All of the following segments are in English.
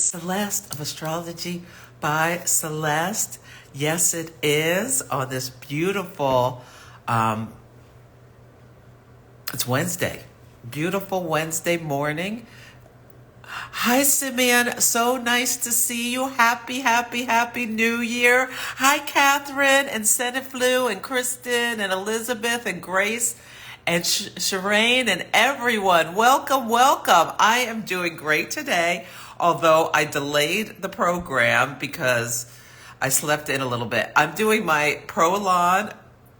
Celeste of Astrology by Celeste. Yes, it is on this beautiful, it's Wednesday. Beautiful Wednesday morning. Hi, Simeon. So nice to see you. Happy New Year. Hi, Catherine and Seneflu and Kristen and Elizabeth and Grace and Shireen and everyone. Welcome. I am doing great today, although I delayed the program because I slept in a little bit. I'm doing my Prolon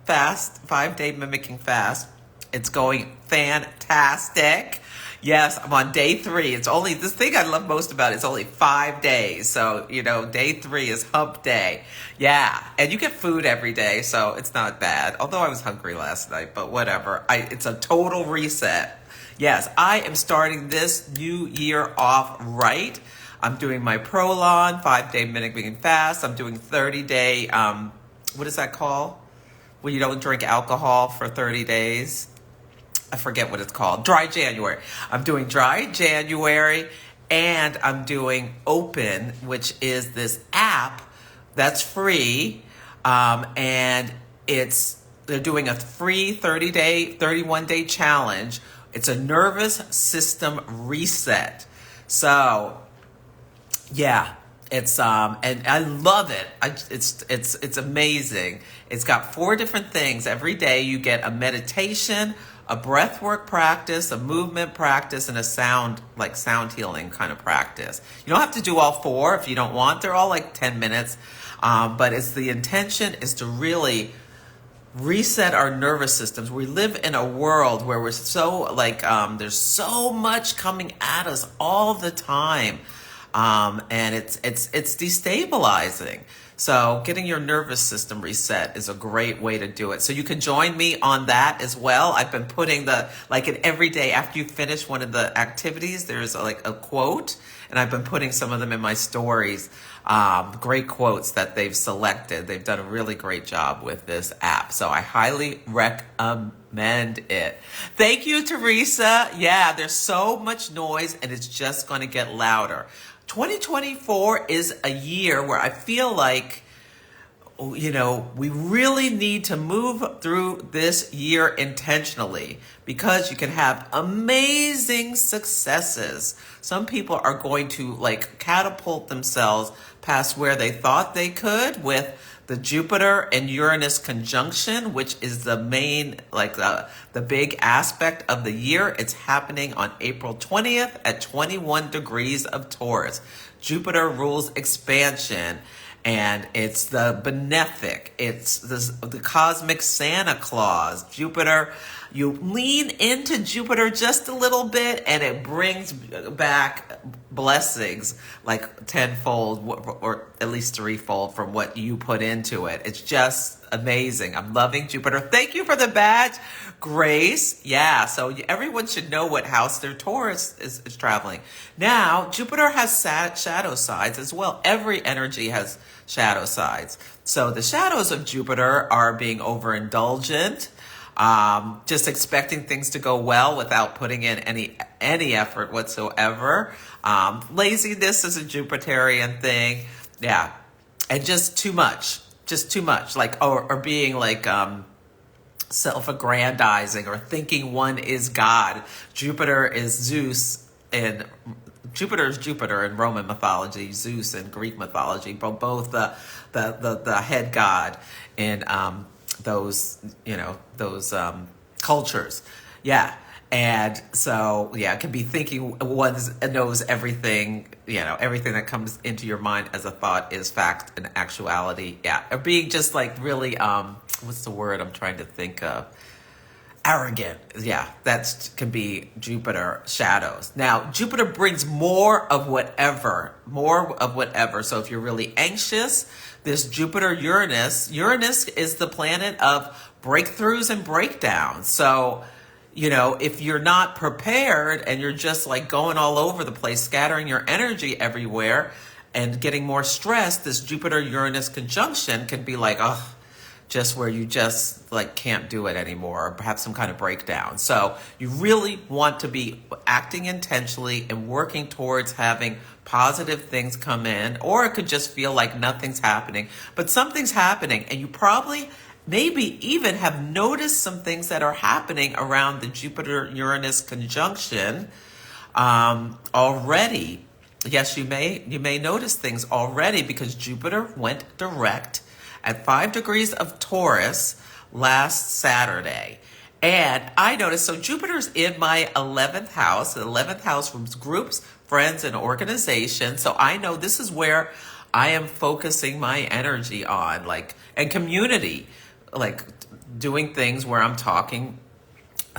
fast, 5-day mimicking fast. It's going fantastic. Yes, I'm on day 3. It's only, this thing I love most about it, it's only 5 days. So, day 3 is hump day. Yeah, and you get food every day, so it's not bad. Although I was hungry last night, but whatever. It's a total reset. Yes, I am starting this new year off right. I'm doing my Prolon, 5-day mimicking fast. I'm doing 30-day, what is that called? When you don't drink alcohol for 30 days. I forget what it's called. Dry January. I'm doing Dry January, and I'm doing Open, which is this app that's free, and they're doing a free 31-day challenge. It's a nervous system reset. So, yeah. It's and I love it. It's amazing. It's got 4 different things. Every day you get a meditation, a breathwork practice, a movement practice, and a sound healing kind of practice. You don't have to do all 4 if you don't want. They're all like 10 minutes. But the intention is to really reset our nervous systems. We live in a world where we're so there's so much coming at us all the time. And it's destabilizing. So getting your nervous system reset is a great way to do it. So you can join me on that as well. I've been putting every day after you finish one of the activities, there's a quote, and I've been putting some of them in my stories. Great quotes that they've selected. They've done a really great job with this app. So I highly recommend it. Thank you, Teresa. Yeah, there's so much noise and it's just going to get louder. 2024 is a year where I feel like, we really need to move through this year intentionally because you can have amazing successes. Some people are going to catapult themselves past where they thought they could with the Jupiter and Uranus conjunction, which is the main, the big aspect of the year. It's happening on April 20th at 21 degrees of Taurus. Jupiter rules expansion, and it's the benefic. It's the cosmic Santa Claus. Jupiter, you lean into Jupiter just a little bit, and it brings back blessings tenfold or at least threefold from what you put into it. It's just amazing. I'm loving Jupiter. Thank you for the badge, Grace. Yeah, so everyone should know what house their Taurus is traveling. Now, Jupiter has shadow sides as well. Every energy has shadow sides. So the shadows of Jupiter are being overindulgent, just expecting things to go well without putting in any effort whatsoever. Laziness is a Jupiterian thing. Yeah. And just too much, or being self-aggrandizing or thinking one is God. Jupiter is Zeus and Jupiter is Jupiter in Roman mythology, Zeus in Greek mythology, both the head god in those cultures. Yeah. And so, it can be thinking one knows everything, everything that comes into your mind as a thought is fact and actuality. Yeah. Or being just really, what's the word I'm trying to think of? Arrogant. Yeah, that can be Jupiter shadows. Now, Jupiter brings more of whatever. So if you're really anxious, this Uranus is the planet of breakthroughs and breakdowns. So, if you're not prepared and you're just going all over the place, scattering your energy everywhere and getting more stressed, this Jupiter-Uranus conjunction can be just where you just like can't do it anymore, or perhaps some kind of breakdown. So you really want to be acting intentionally and working towards having positive things come in, or it could just feel like nothing's happening, but something's happening, and you probably maybe even have noticed some things that are happening around the Jupiter-Uranus conjunction already. Yes, you may notice things already because Jupiter went direct at 5 degrees of Taurus last Saturday. And I noticed, so Jupiter's in my 11th house. The 11th house rooms groups, friends, and organizations. So I know this is where I am focusing my energy on, like, and community, like doing things where I'm talking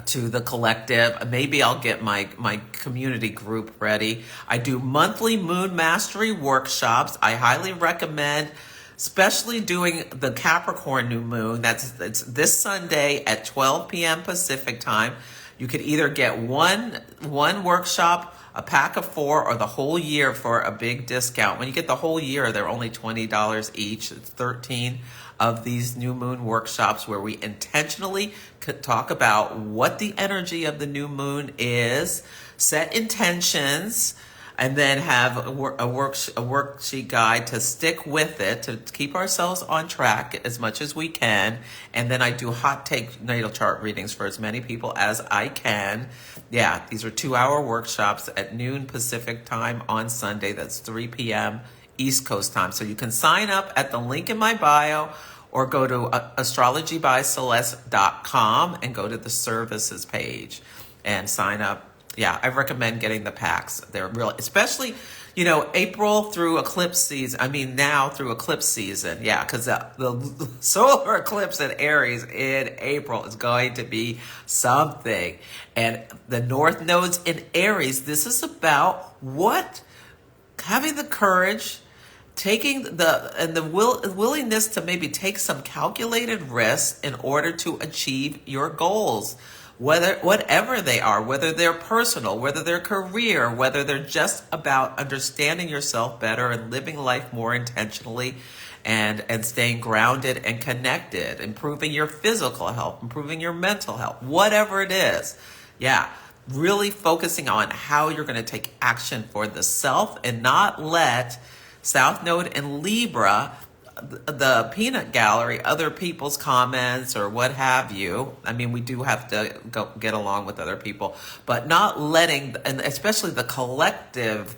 to the collective. Maybe I'll get my community group ready. I do monthly moon mastery workshops. I highly recommend, especially doing the Capricorn new moon. It's this Sunday at 12 p.m. Pacific time. You could either get one workshop, a pack of 4, or the whole year for a big discount. When you get the whole year, they're only $20 each. It's 13 of these new moon workshops where we intentionally could talk about what the energy of the new moon is, set intentions, and then have a worksheet guide to stick with it, to keep ourselves on track as much as we can. And then I do hot take natal chart readings for as many people as I can. Yeah, these are 2-hour workshops at noon Pacific time on Sunday. That's 3 p.m. East Coast time. So you can sign up at the link in my bio, or go to astrologybyceleste.com and go to the services page and sign up. Yeah, I recommend getting the packs. They're real, especially, April through eclipse season. Now through eclipse season. Yeah, because the solar eclipse in Aries in April is going to be something. And the North nodes in Aries, this is about having the courage, taking the willingness to maybe take some calculated risks in order to achieve your goals, whatever they are, whether they're personal, whether they're career, whether they're just about understanding yourself better and living life more intentionally and staying grounded and connected, improving your physical health, improving your mental health, whatever it is. Yeah. Really focusing on how you're going to take action for the self and not let South Node in Libra, the peanut gallery, other people's comments or what have you. We do have to get along with other people, but not letting, and especially the collective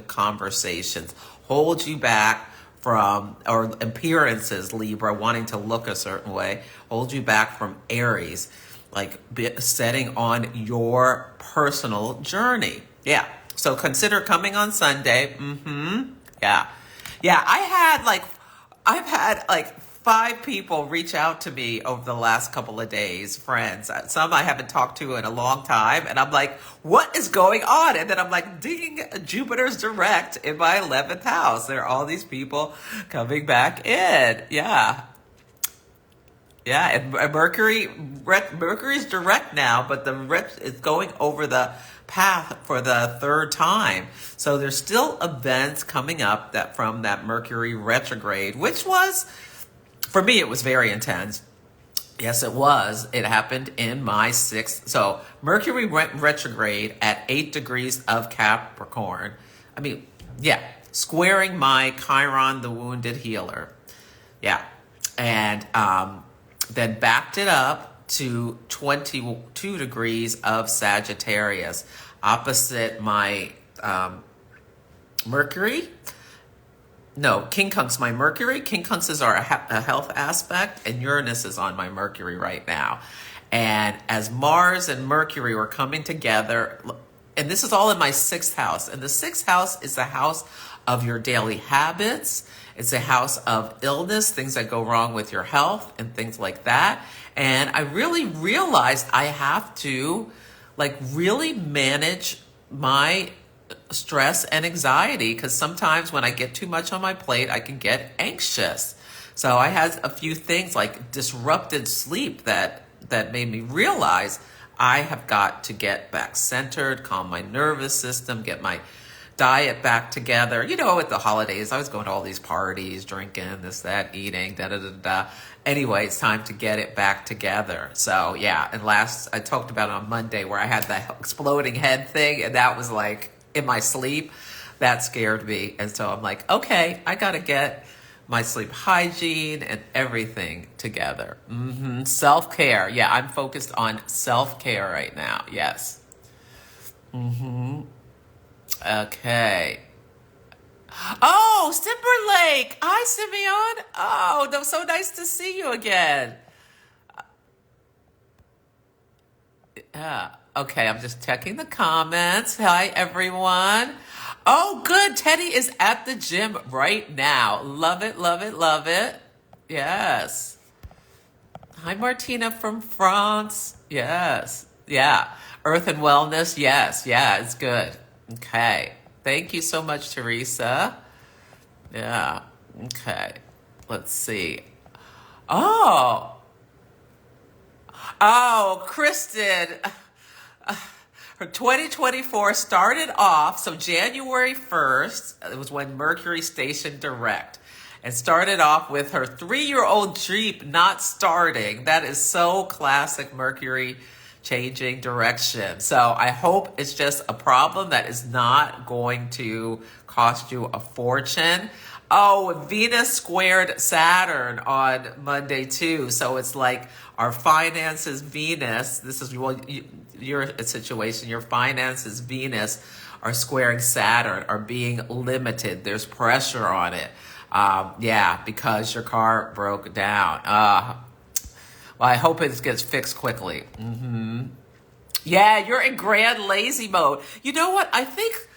conversations hold you back from, or appearances, Libra, wanting to look a certain way, hold you back from Aries, like setting on your personal journey. Yeah. So consider coming on Sunday. Yeah. I've had like 5 people reach out to me over the last couple of days, friends. Some I haven't talked to in a long time. And I'm like, what is going on? And then I'm like, ding, Jupiter's direct in my 11th house. There are all these people coming back in. Yeah. Yeah, and Mercury's direct now, but it's going over the path for the 3rd time. So there's still events coming up from that Mercury retrograde, which was, for me, it was very intense. Yes, it was. It happened in my 6th. So Mercury went retrograde at 8 degrees of Capricorn. Squaring my Chiron, the wounded healer. Yeah. And then backed it up to 22 degrees of Sagittarius, opposite my Mercury. No, quincunx, my Mercury. Quincunxes are a health aspect, and Uranus is on my Mercury right now. And as Mars and Mercury were coming together, and this is all in my 6th house, and the 6th house is the house of your daily habits. It's a house of illness, things that go wrong with your health and things like that. And I really realized I have to really manage my stress and anxiety, because sometimes when I get too much on my plate, I can get anxious. So I had a few things like disrupted sleep that made me realize I have got to get back centered, calm my nervous system, get my diet back together. You know, at the holidays, I was going to all these parties, drinking, this, that, eating, da da da da. Anyway, it's time to get it back together. So yeah, and I talked about it on Monday where I had the exploding head thing, and that was like in my sleep. That scared me. And so I'm like, okay, I got to get my sleep hygiene and everything together. Self-care. Yeah, I'm focused on self-care right now. Yes. Okay. Oh, Timberlake. Hi, Simeon. Oh, that was so nice to see you again. Yeah. Okay, I'm just checking the comments. Hi, everyone. Oh, good. Teddy is at the gym right now. Love it, love it, love it. Yes. Hi, Martina from France. Yes. Yeah. Earth and wellness. Yes. Yeah, it's good. Okay. Thank you so much, Teresa. Yeah. Okay. Let's see. Oh. Oh, Kristen. Her 2024 started off, so January 1st, it was when Mercury stationed direct, and started off with her 3-year-old Jeep not starting. That is so classic Mercury changing direction. So I hope it's just a problem that is not going to cost you a fortune. Oh, Venus squared Saturn on Monday too. So it's like our finances, Venus, this is your situation, your finances, Venus, are squaring Saturn, are being limited. There's pressure on it. Yeah, because your car broke down. Well, I hope it gets fixed quickly. Yeah, you're in grand lazy mode. You know what? I think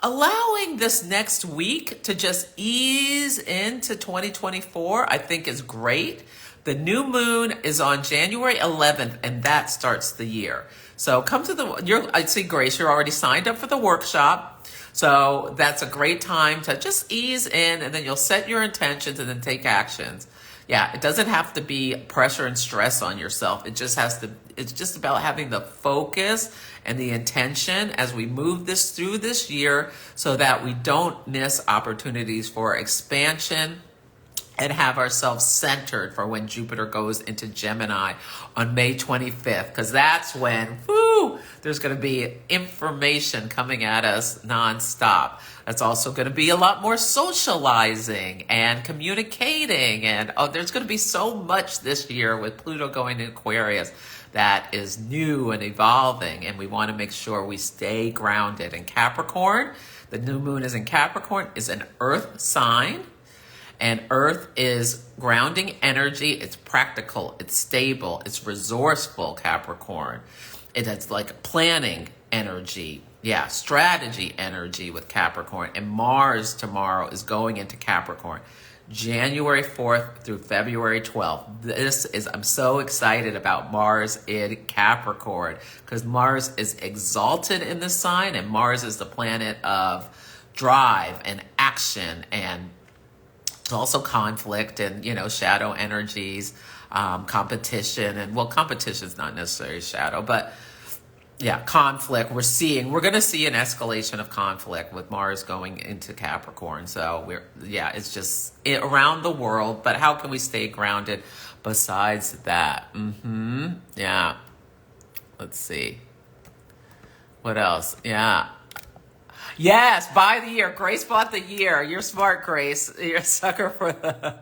allowing this next week to just ease into 2024, I think is great. The new moon is on January 11th, and that starts the year. So come to I see Grace, you're already signed up for the workshop. So that's a great time to just ease in, and then you'll set your intentions and then take actions. Yeah, it doesn't have to be pressure and stress on yourself. It's just about having the focus and the intention as we move this through this year so that we don't miss opportunities for expansion and have ourselves centered for when Jupiter goes into Gemini on May 25th, because that's when, there's going to be information coming at us nonstop. That's also going to be a lot more socializing and communicating, and there's going to be so much this year with Pluto going in Aquarius that is new and evolving, and we want to make sure we stay grounded. And Capricorn, the new moon is in Capricorn, is an earth sign. And earth is grounding energy. It's practical. It's stable. It's resourceful, Capricorn. It's like planning energy. Yeah, strategy energy with Capricorn. And Mars tomorrow is going into Capricorn. January 4th through February 12th. I'm so excited about Mars in Capricorn because Mars is exalted in this sign, and Mars is the planet of drive and action, and also conflict and, shadow energies, competition. And competition is not necessarily shadow, but yeah, conflict. We're going to see an escalation of conflict with Mars going into Capricorn. So it's just around the world, but how can we stay grounded besides that? Yeah. Let's see. What else? Yeah. Yes, buy the year. Grace bought the year. You're smart, Grace. You're a sucker for the...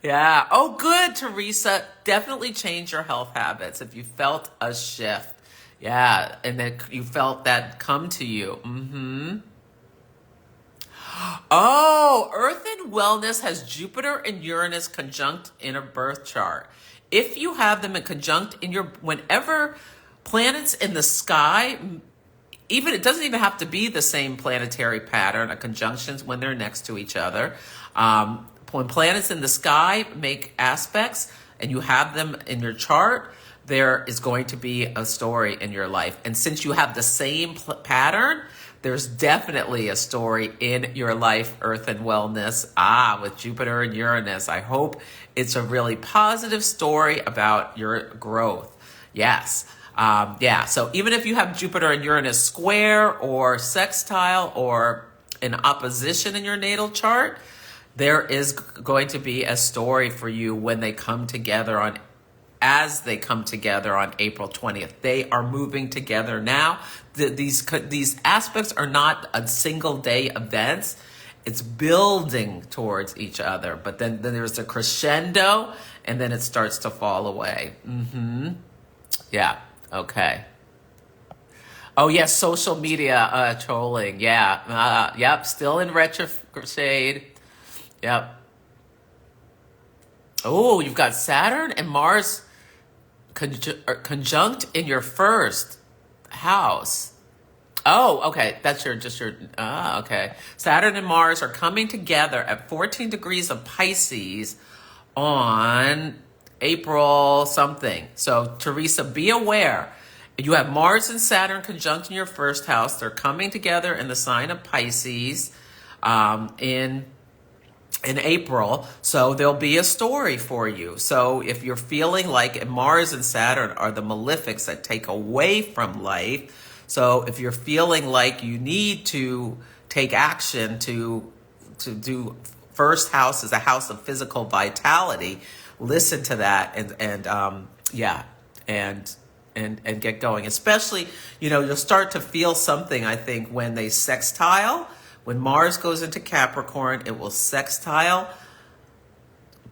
Yeah. Oh, good, Teresa. Definitely change your health habits if you felt a shift. Yeah, and then you felt that come to you. Oh, Earth and Wellness has Jupiter and Uranus conjunct in a birth chart. If you have them in conjunct whenever planets in the sky... it doesn't even have to be the same planetary pattern of conjunctions when they're next to each other. When planets in the sky make aspects and you have them in your chart, there is going to be a story in your life. And since you have the same pattern, there's definitely a story in your life, Earth and Wellness. With Jupiter and Uranus. I hope it's a really positive story about your growth. Yes. So even if you have Jupiter and Uranus square or sextile or in opposition in your natal chart, there is going to be a story for you when they come together as they come together on April 20th. They are moving together now. These aspects are not a single day events. It's building towards each other, but then there's a crescendo, and then it starts to fall away. Yeah, okay. Oh, yes, social media trolling. Yeah, yep, still in retrograde. Yep. Oh, you've got Saturn and Mars conjunct in your first house. Oh, okay. That's okay. Saturn and Mars are coming together at 14 degrees of Pisces on April something. So, Teresa, be aware. You have Mars and Saturn conjunct in your first house. They're coming together in the sign of Pisces in April. So there'll be a story for you. So if you're feeling like Mars and Saturn are the malefics that take away from life, so if you're feeling like you need to take action to do first house as a house of physical vitality, listen to that and get going. Especially, you'll start to feel something, I think, when they sextile. When Mars goes into Capricorn, it will sextile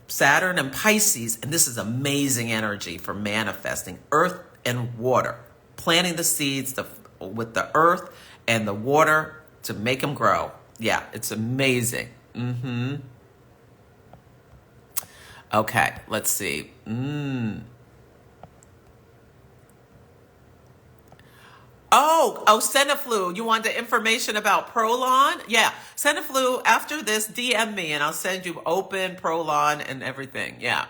Saturn and Pisces, and this is amazing energy for manifesting earth and water, planting the seeds with the earth and the water to make them grow. Yeah, it's amazing. Okay, let's see. Oh, Senaflu, you want the information about Prolon? Yeah, Senaflu, after this, DM me and I'll send you open Prolon and everything. Yeah.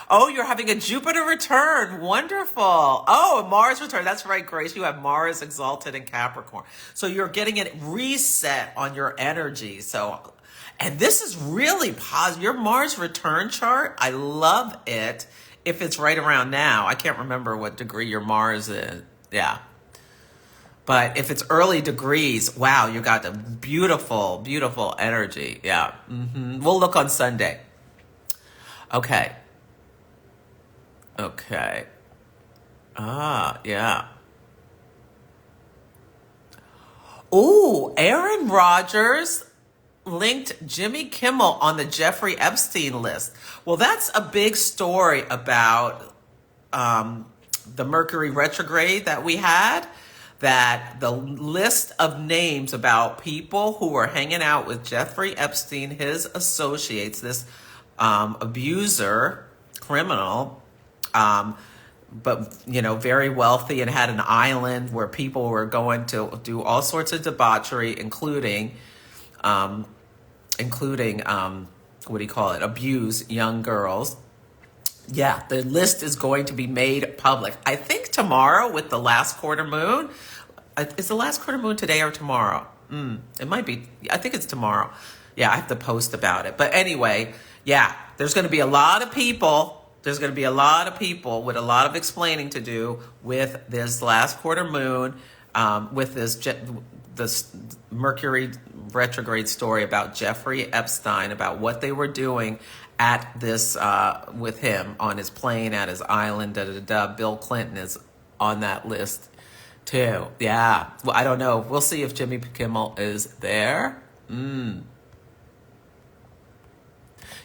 Oh, you're having a Jupiter return. Wonderful. Oh, a Mars return. That's right, Grace. You have Mars exalted in Capricorn. So you're getting a reset on your energy. And this is really positive. Your Mars return chart, I love it. If it's right around now, I can't remember what degree your Mars is. Yeah. But if it's early degrees, wow, you got a beautiful, beautiful energy. Yeah. We'll look on Sunday. Okay. Yeah. Ooh, Aaron Rodgers linked Jimmy Kimmel on the Jeffrey Epstein list. Well, that's a big story about the Mercury retrograde that we had, that the list of names about people who were hanging out with Jeffrey Epstein, his associates, this abuser, criminal, but very wealthy, and had an island where people were going to do all sorts of debauchery, including abuse young girls. Yeah, the list is going to be made public. I think tomorrow with the last quarter moon. Is the last quarter moon today or tomorrow? It might be. I think it's tomorrow. Yeah, I have to post about it. But anyway, yeah, there's going to be a lot of people. There's going to be a lot of people with a lot of explaining to do with this last quarter moon, with this Mercury retrograde story about Jeffrey Epstein, about what they were doing at this with him on his plane at his island. Bill Clinton is on that list too. Yeah. Well, I don't know. We'll see if Jimmy Kimmel is there.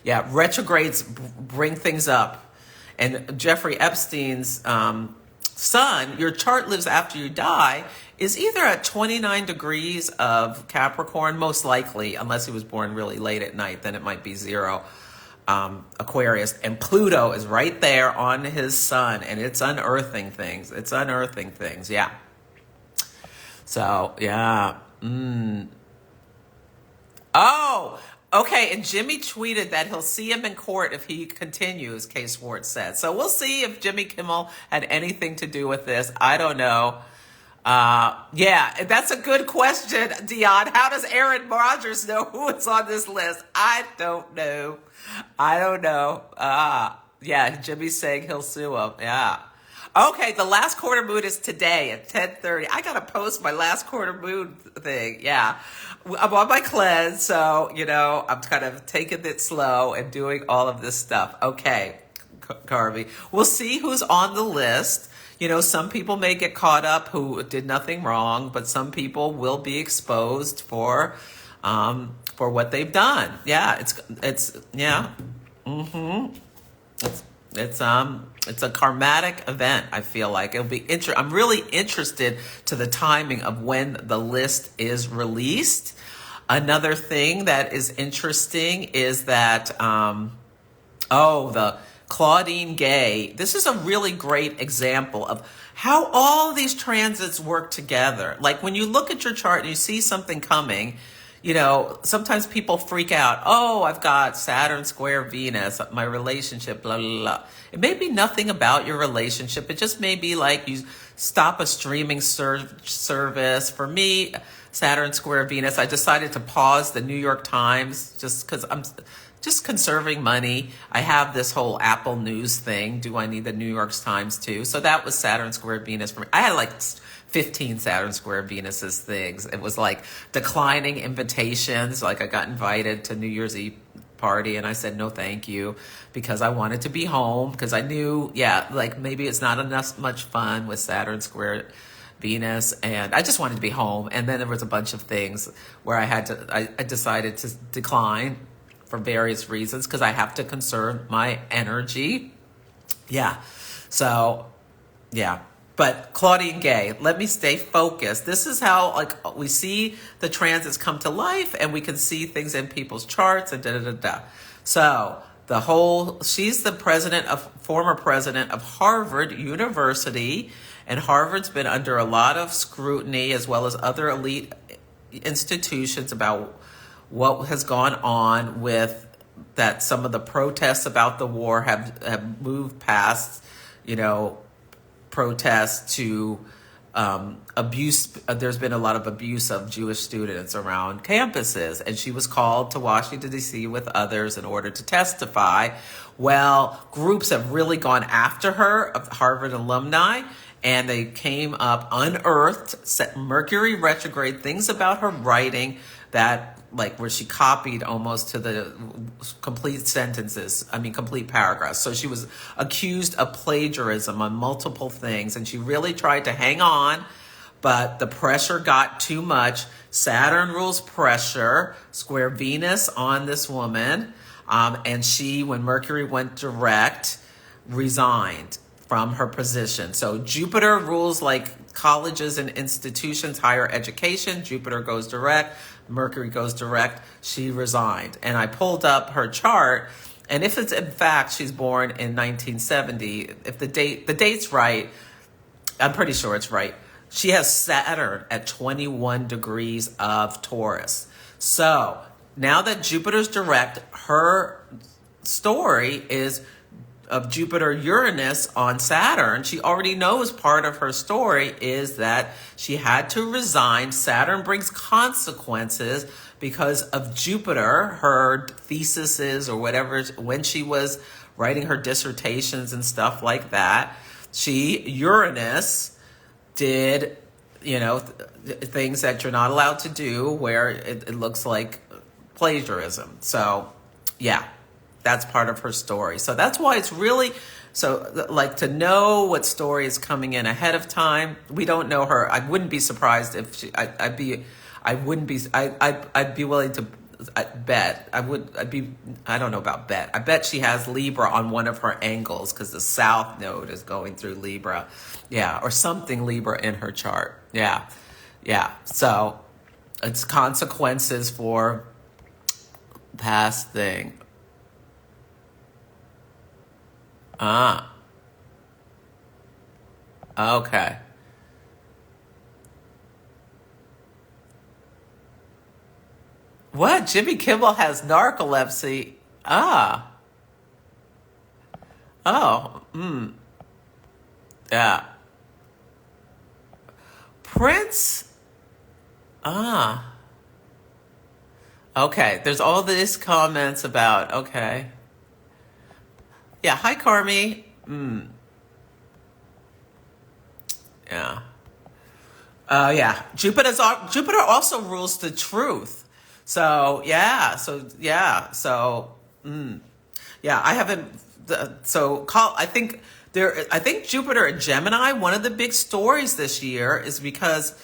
Yeah, retrogrades bring things up. And Jeffrey Epstein's son, your chart lives after you die, is either at 29 degrees of Capricorn, most likely, unless he was born really late at night, then it might be 0 Aquarius. And Pluto is right there on his sun, and it's unearthing things. Yeah. So, yeah. Oh, okay. And Jimmy tweeted that he'll see him in court if he continues, Kay Swartz said. So we'll see if Jimmy Kimmel had anything to do with this. I don't know. Yeah, that's a good question, Dion. How does Aaron Rodgers know who is on this list? I don't know. Yeah, Jimmy's saying he'll sue him. Yeah. Okay, the last quarter moon is today at 10:30. I gotta post my last quarter moon thing. Yeah. I'm on my cleanse, so, I'm kind of taking it slow and doing all of this stuff. Okay, Carvey. We'll see who's on the list. Some people may get caught up who did nothing wrong, but some people will be exposed for what they've done. Yeah, yeah. Mm-hmm. It's a karmatic event. I feel like it'll be I'm really interested to the timing of when the list is released. Another thing that is interesting is that the Claudine Gay. This is a really great example of how all these transits work together. Like when you look at your chart and you see something coming, sometimes people freak out. Oh, I've got Saturn square Venus, my relationship, blah, blah, blah. It may be nothing about your relationship. It just may be like you stop a streaming service. For me, Saturn square Venus, I decided to pause the New York Times just because I'm just conserving money. I have this whole Apple News thing. Do I need the New York Times too? So that was Saturn square Venus for me. I had like 15 Saturn square Venuses things. It was like declining invitations. Like I got invited to New Year's Eve party and I said no thank you because I wanted to be home because I knew, like maybe it's not enough much fun with Saturn square Venus, and I just wanted to be home. And then there was a bunch of things where I decided to decline for various reasons because I have to conserve my energy. Yeah. So, yeah. But Claudine Gay, let me stay focused. This is how we see the transits come to life and we can see things in people's charts and da-da-da-da. So she's the former president of Harvard University, and Harvard's been under a lot of scrutiny as well as other elite institutions about what has gone on with that. Some of the protests about the war have moved past, protests to abuse. There's been a lot of abuse of Jewish students around campuses, and she was called to Washington, D.C. with others in order to testify. Well, groups have really gone after her, of Harvard alumni, and they came up, unearthed Mercury retrograde, things about her writing that where she copied almost to the complete complete paragraphs. So she was accused of plagiarism on multiple things, and she really tried to hang on, but the pressure got too much. Saturn rules pressure, square Venus on this woman, and she, when Mercury went direct, resigned from her position. So Jupiter rules like colleges and institutions, higher education. Jupiter goes direct. Mercury goes direct. She resigned. And I pulled up her chart, and if it's in fact she's born in 1970, if the date's right, I'm pretty sure it's right. She has Saturn at 21 degrees of Taurus. So now that Jupiter's direct, her story is of Jupiter Uranus on Saturn. She already knows part of her story is that she had to resign. Saturn brings consequences because of Jupiter, her theses or whatever, when she was writing her dissertations and stuff like that. Uranus did, things that you're not allowed to do where it looks like plagiarism. So, yeah. That's part of her story. So that's why it's really, to know what story is coming in ahead of time. We don't know her. I wouldn't be surprised if I'd be willing to bet. I don't know about bet. I bet she has Libra on one of her angles because the South Node is going through Libra. Yeah. Or something Libra in her chart. Yeah. Yeah. So it's consequences for past thing. Okay. What? Jimmy Kimmel has narcolepsy. Oh. Yeah. Prince. Okay. There's all these comments about, okay. Yeah, hi, Carmi. Yeah. Yeah. Jupiter also rules the truth. So yeah. Yeah. I haven't. I think there. I think Jupiter and Gemini. One of the big stories this year is because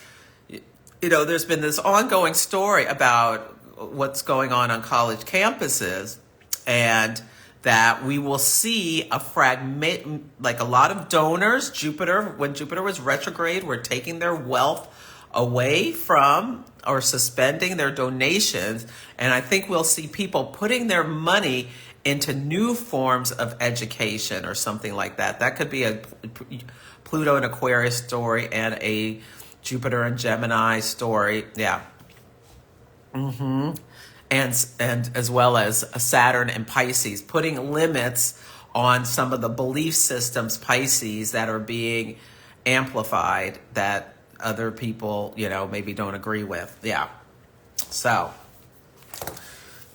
there's been this ongoing story about what's going on college campuses, and that we will see a fragment, like a lot of donors. When Jupiter was retrograde, were taking their wealth away from or suspending their donations. And I think we'll see people putting their money into new forms of education or something like that. That could be a Pluto and Aquarius story and a Jupiter and Gemini story. Yeah. And as well as Saturn and Pisces, putting limits on some of the belief systems, Pisces, that are being amplified that other people, maybe don't agree with. Yeah. So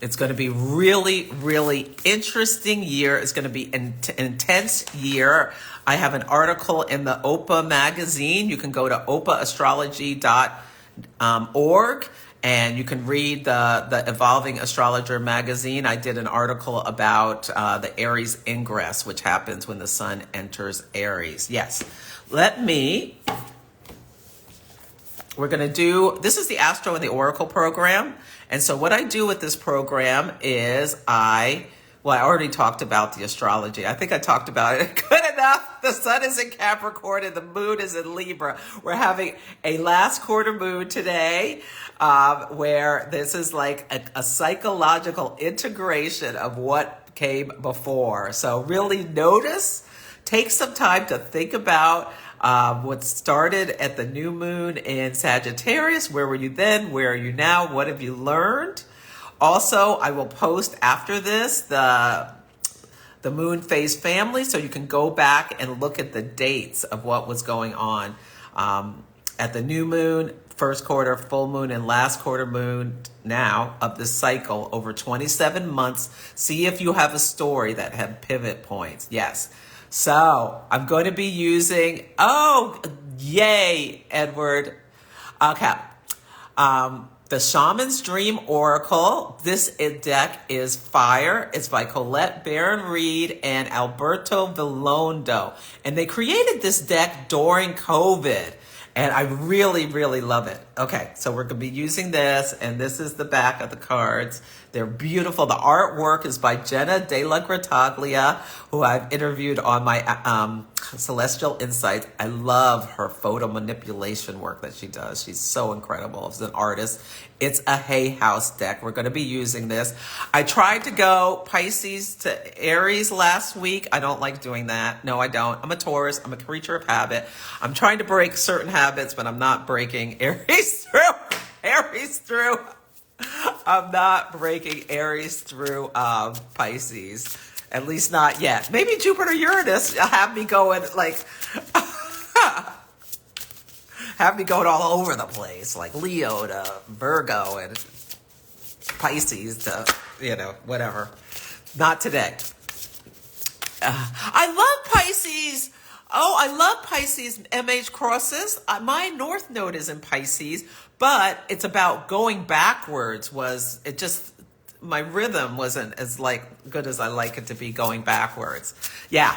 it's going to be really, really interesting year. It's going to be an intense year. I have an article in the OPA magazine. You can go to opaastrology.org. And you can read the Evolving Astrologer magazine. I did an article about the Aries ingress, which happens when the sun enters Aries. Yes. We're going to do, this is the Astro and the Oracle program. And so what I do with this program is I already talked about the astrology. I think I talked about it good enough. The sun is in Capricorn and the moon is in Libra. We're having a last quarter moon today, where this is like a psychological integration of what came before. So really take some time to think about what started at the new moon in Sagittarius. Where were you then? Where are you now? What have you learned? Also, I will post after this the moon phase family, so you can go back and look at the dates of what was going on at the new moon, first quarter, full moon, and last quarter moon now of the cycle over 27 months. See if you have a story that had pivot points. Yes. So I'm going to be using, yay, Edward. Okay. The Shaman's Dream Oracle. This deck is fire. It's by Colette Barron-Reed and Alberto Villoldo. And they created this deck during COVID. And I really, really love it. Okay, so we're going to be using this. And this is the back of the cards. They're beautiful. The artwork is by Jenna De La Grataglia, who I've interviewed on my Celestial Insights. I love her photo manipulation work that she does. She's so incredible as an artist. It's a Hay House deck. We're going to be using this. I tried to go Pisces to Aries last week. I don't like doing that. No, I don't. I'm a Taurus. I'm a creature of habit. I'm trying to break certain habits, but I'm not breaking Aries through. I'm not breaking Aries through Pisces. At least not yet. Maybe Jupiter Uranus have me going have me going all over the place, like Leo to Virgo and Pisces to, whatever. Not today. I love Pisces. Oh, I love Pisces MH crosses. My North Node is in Pisces, but it's about going backwards. My rhythm wasn't as good as I like it to be going backwards. Yeah,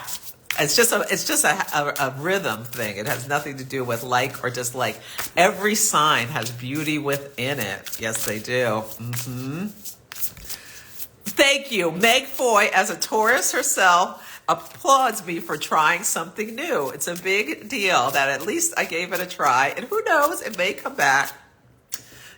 it's just a rhythm thing. It has nothing to do with like or dislike. Every sign has beauty within it. Yes, they do. Thank you. Meg Foy, as a Taurus herself, applauds me for trying something new. It's a big deal that at least I gave it a try. And who knows, it may come back.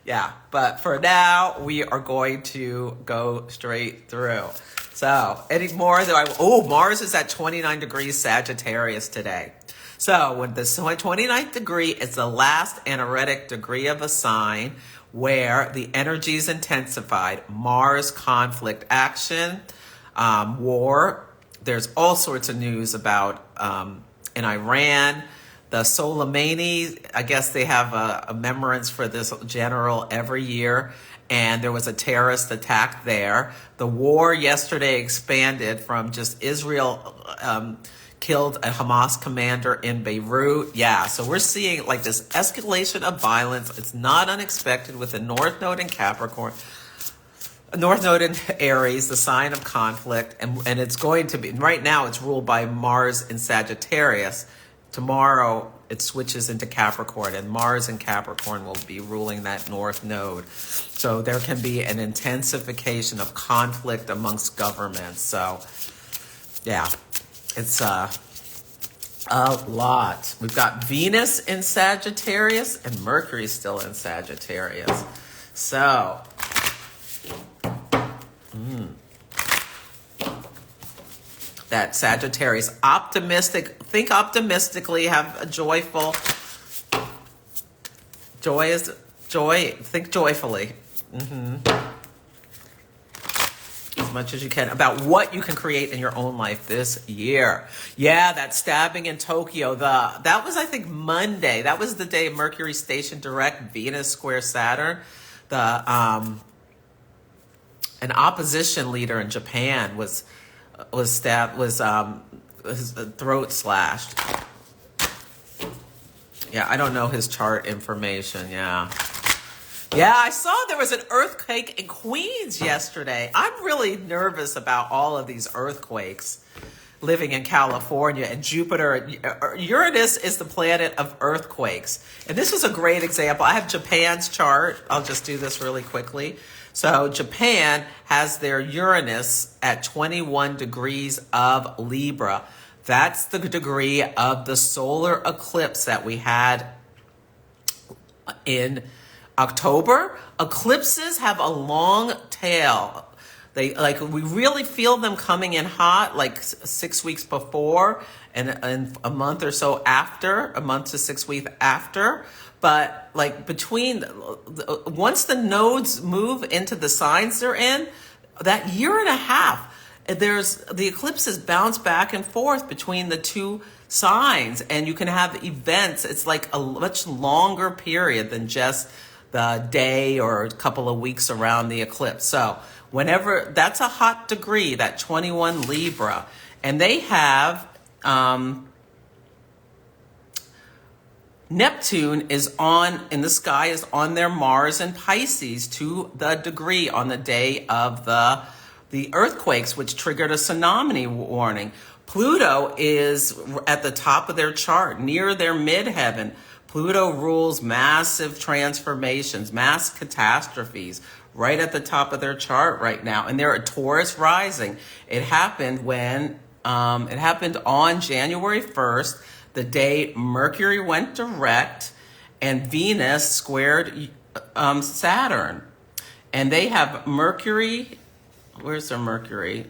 Yeah, but for now, we are going to go straight through. So, any more? Mars is at 29 degrees Sagittarius today. So, when the 29th degree is the last anaretic degree of a sign where the energy is intensified, Mars conflict action, war. There's all sorts of news about in Iran. The Soleimani, I guess they have a remembrance for this general every year, and there was a terrorist attack there. The war yesterday expanded from just Israel killed a Hamas commander in Beirut. Yeah, so we're seeing like this escalation of violence. It's not unexpected with the North Node in Capricorn, North Node in Aries, the sign of conflict, and it's going to be, right now it's ruled by Mars in Sagittarius. Tomorrow it switches into Capricorn, and Mars in Capricorn will be ruling that North Node. So there can be an intensification of conflict amongst governments. So yeah, it's a lot. We've got Venus in Sagittarius and Mercury still in Sagittarius. So that Sagittarius, optimistic, think optimistically, have a joyful, joy is joy, think joyfully. As much as you can about what you can create in your own life this year. Yeah, that stabbing in Tokyo, that was, I think, Monday. That was the day Mercury stationed direct Venus square Saturn. An opposition leader in Japan was stabbed, his throat slashed. Yeah, I don't know his chart information. Yeah, I saw there was an earthquake in Queens yesterday. I'm really nervous about all of these earthquakes living in California, and Uranus is the planet of earthquakes. And this is a great example. I have Japan's chart. I'll just do this really quickly. So Japan has their Uranus at 21 degrees of Libra. That's the degree of the solar eclipse that we had in October. Eclipses have a long tail. We really feel them coming in hot, like 6 weeks before and a month or so after, a month to 6 weeks after. But like once the nodes move into the signs they're in, that year and a half, the eclipses bounce back and forth between the two signs, and you can have events. It's like a much longer period than just the day or a couple of weeks around the eclipse. So whenever, that's a hot degree, that 21 Libra, and they have Neptune is in the sky is on their Mars and Pisces to the degree on the day of the earthquakes, which triggered a tsunami warning. Pluto is at the top of their chart, near their midheaven. Pluto rules massive transformations, mass catastrophes, right at the top of their chart right now. And they're a Taurus rising. It happened on January 1st, the day Mercury went direct and Venus squared Saturn. And they have Mercury, where's their Mercury?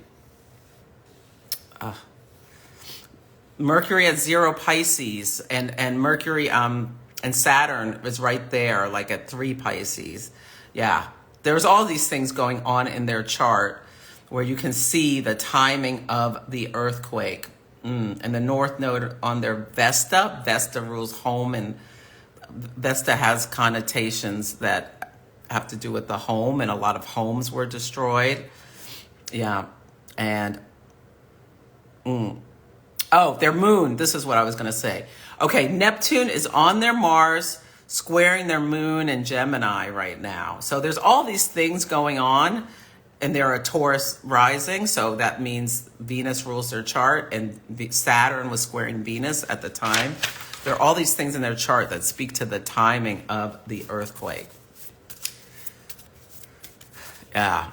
Mercury at 0 Pisces, and Mercury and Saturn is right there, like at 3 Pisces. Yeah, there's all these things going on in their chart where you can see the timing of the earthquake. And the North Node on their Vesta. Vesta rules home, and Vesta has connotations that have to do with the home, and a lot of homes were destroyed. Yeah, and their moon. This is what I was going to say. Okay, Neptune is on their Mars, squaring their moon in Gemini right now. So there's all these things going on, and they're a Taurus rising, so that means Venus rules their chart, and Saturn was squaring Venus at the time. There are all these things in their chart that speak to the timing of the earthquake. Yeah.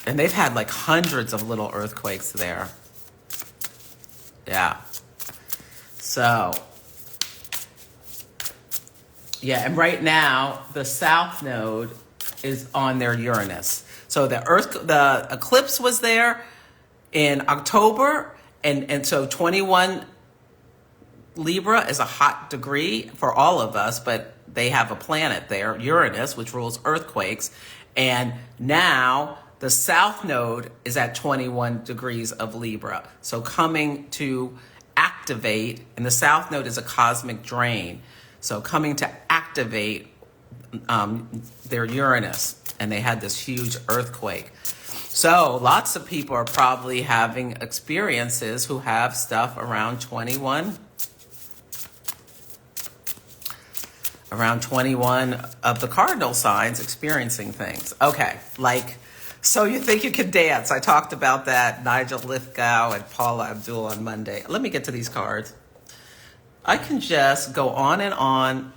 And they've had like hundreds of little earthquakes there. Yeah. So, yeah, and right now, the South Node is on their Uranus. So the eclipse was there in October, and so 21 Libra is a hot degree for all of us, but they have a planet there, Uranus, which rules earthquakes, and now the South Node is at 21 degrees of Libra. So coming to activate, and the South Node is a cosmic drain, so coming to activate their Uranus. And they had this huge earthquake. So lots of people are probably having experiences who have stuff around 21 of the cardinal signs experiencing things. Okay, like, so you think you can dance. I talked about that, Nigel Lithgow and Paula Abdul on Monday. Let me get to these cards. I can just go on and on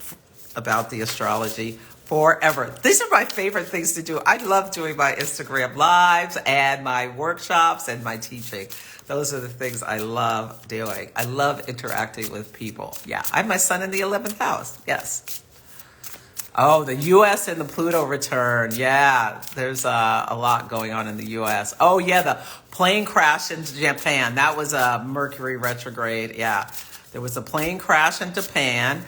about the astrology forever. These are my favorite things to do. I love doing my Instagram lives and my workshops and my teaching. Those are the things I love doing. I love interacting with people. Yeah, I have my sun in the 11th house. Yes. Oh, the U.S. and the Pluto return. Yeah, there's a lot going on in the U.S. Oh, yeah, the plane crash into Japan. That was a Mercury retrograde. Yeah, there was a plane crash in Japan.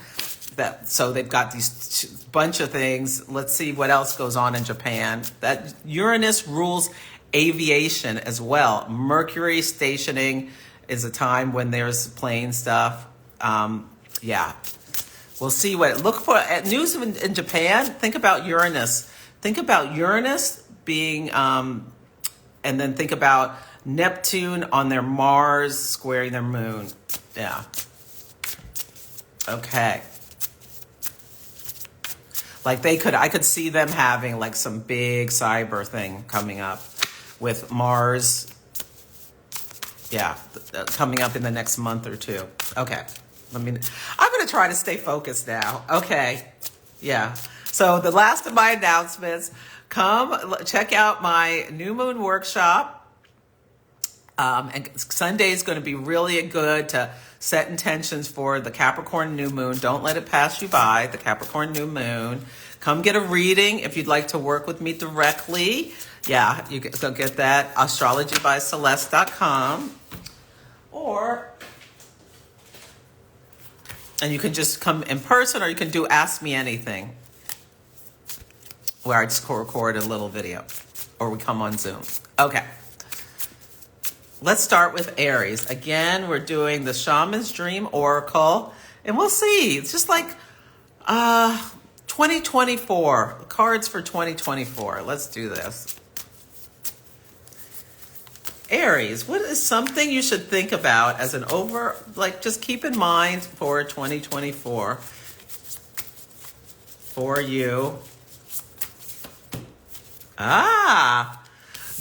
So they've got these bunch of things. Let's see what else goes on in Japan. That Uranus rules aviation as well. Mercury stationing is a time when there's plane stuff. Yeah. We'll see look for at news in Japan. Think about Uranus. Think about Uranus being, and then think about Neptune on their Mars squaring their moon. Yeah. Okay. Like I could see them having like some big cyber thing coming up with Mars. Yeah, coming up in the next month or two. Okay. I'm going to try to stay focused now. Okay. Yeah. So the last of my announcements, come check out my new moon workshop. And Sunday is going to be really good to set intentions for the Capricorn new moon. Don't let it pass you by, the Capricorn new moon. Come get a reading if you'd like to work with me directly. Yeah, you can go get that, astrologybyceleste.com. And you can just come in person, or you can do Ask Me Anything, where I just record a little video, or we come on Zoom. Okay. Let's start with Aries. Again, we're doing the Shaman's Dream Oracle, and we'll see. It's just like 2024, cards for 2024. Let's do this. Aries, what is something you should think about as an just keep in mind for 2024 for you?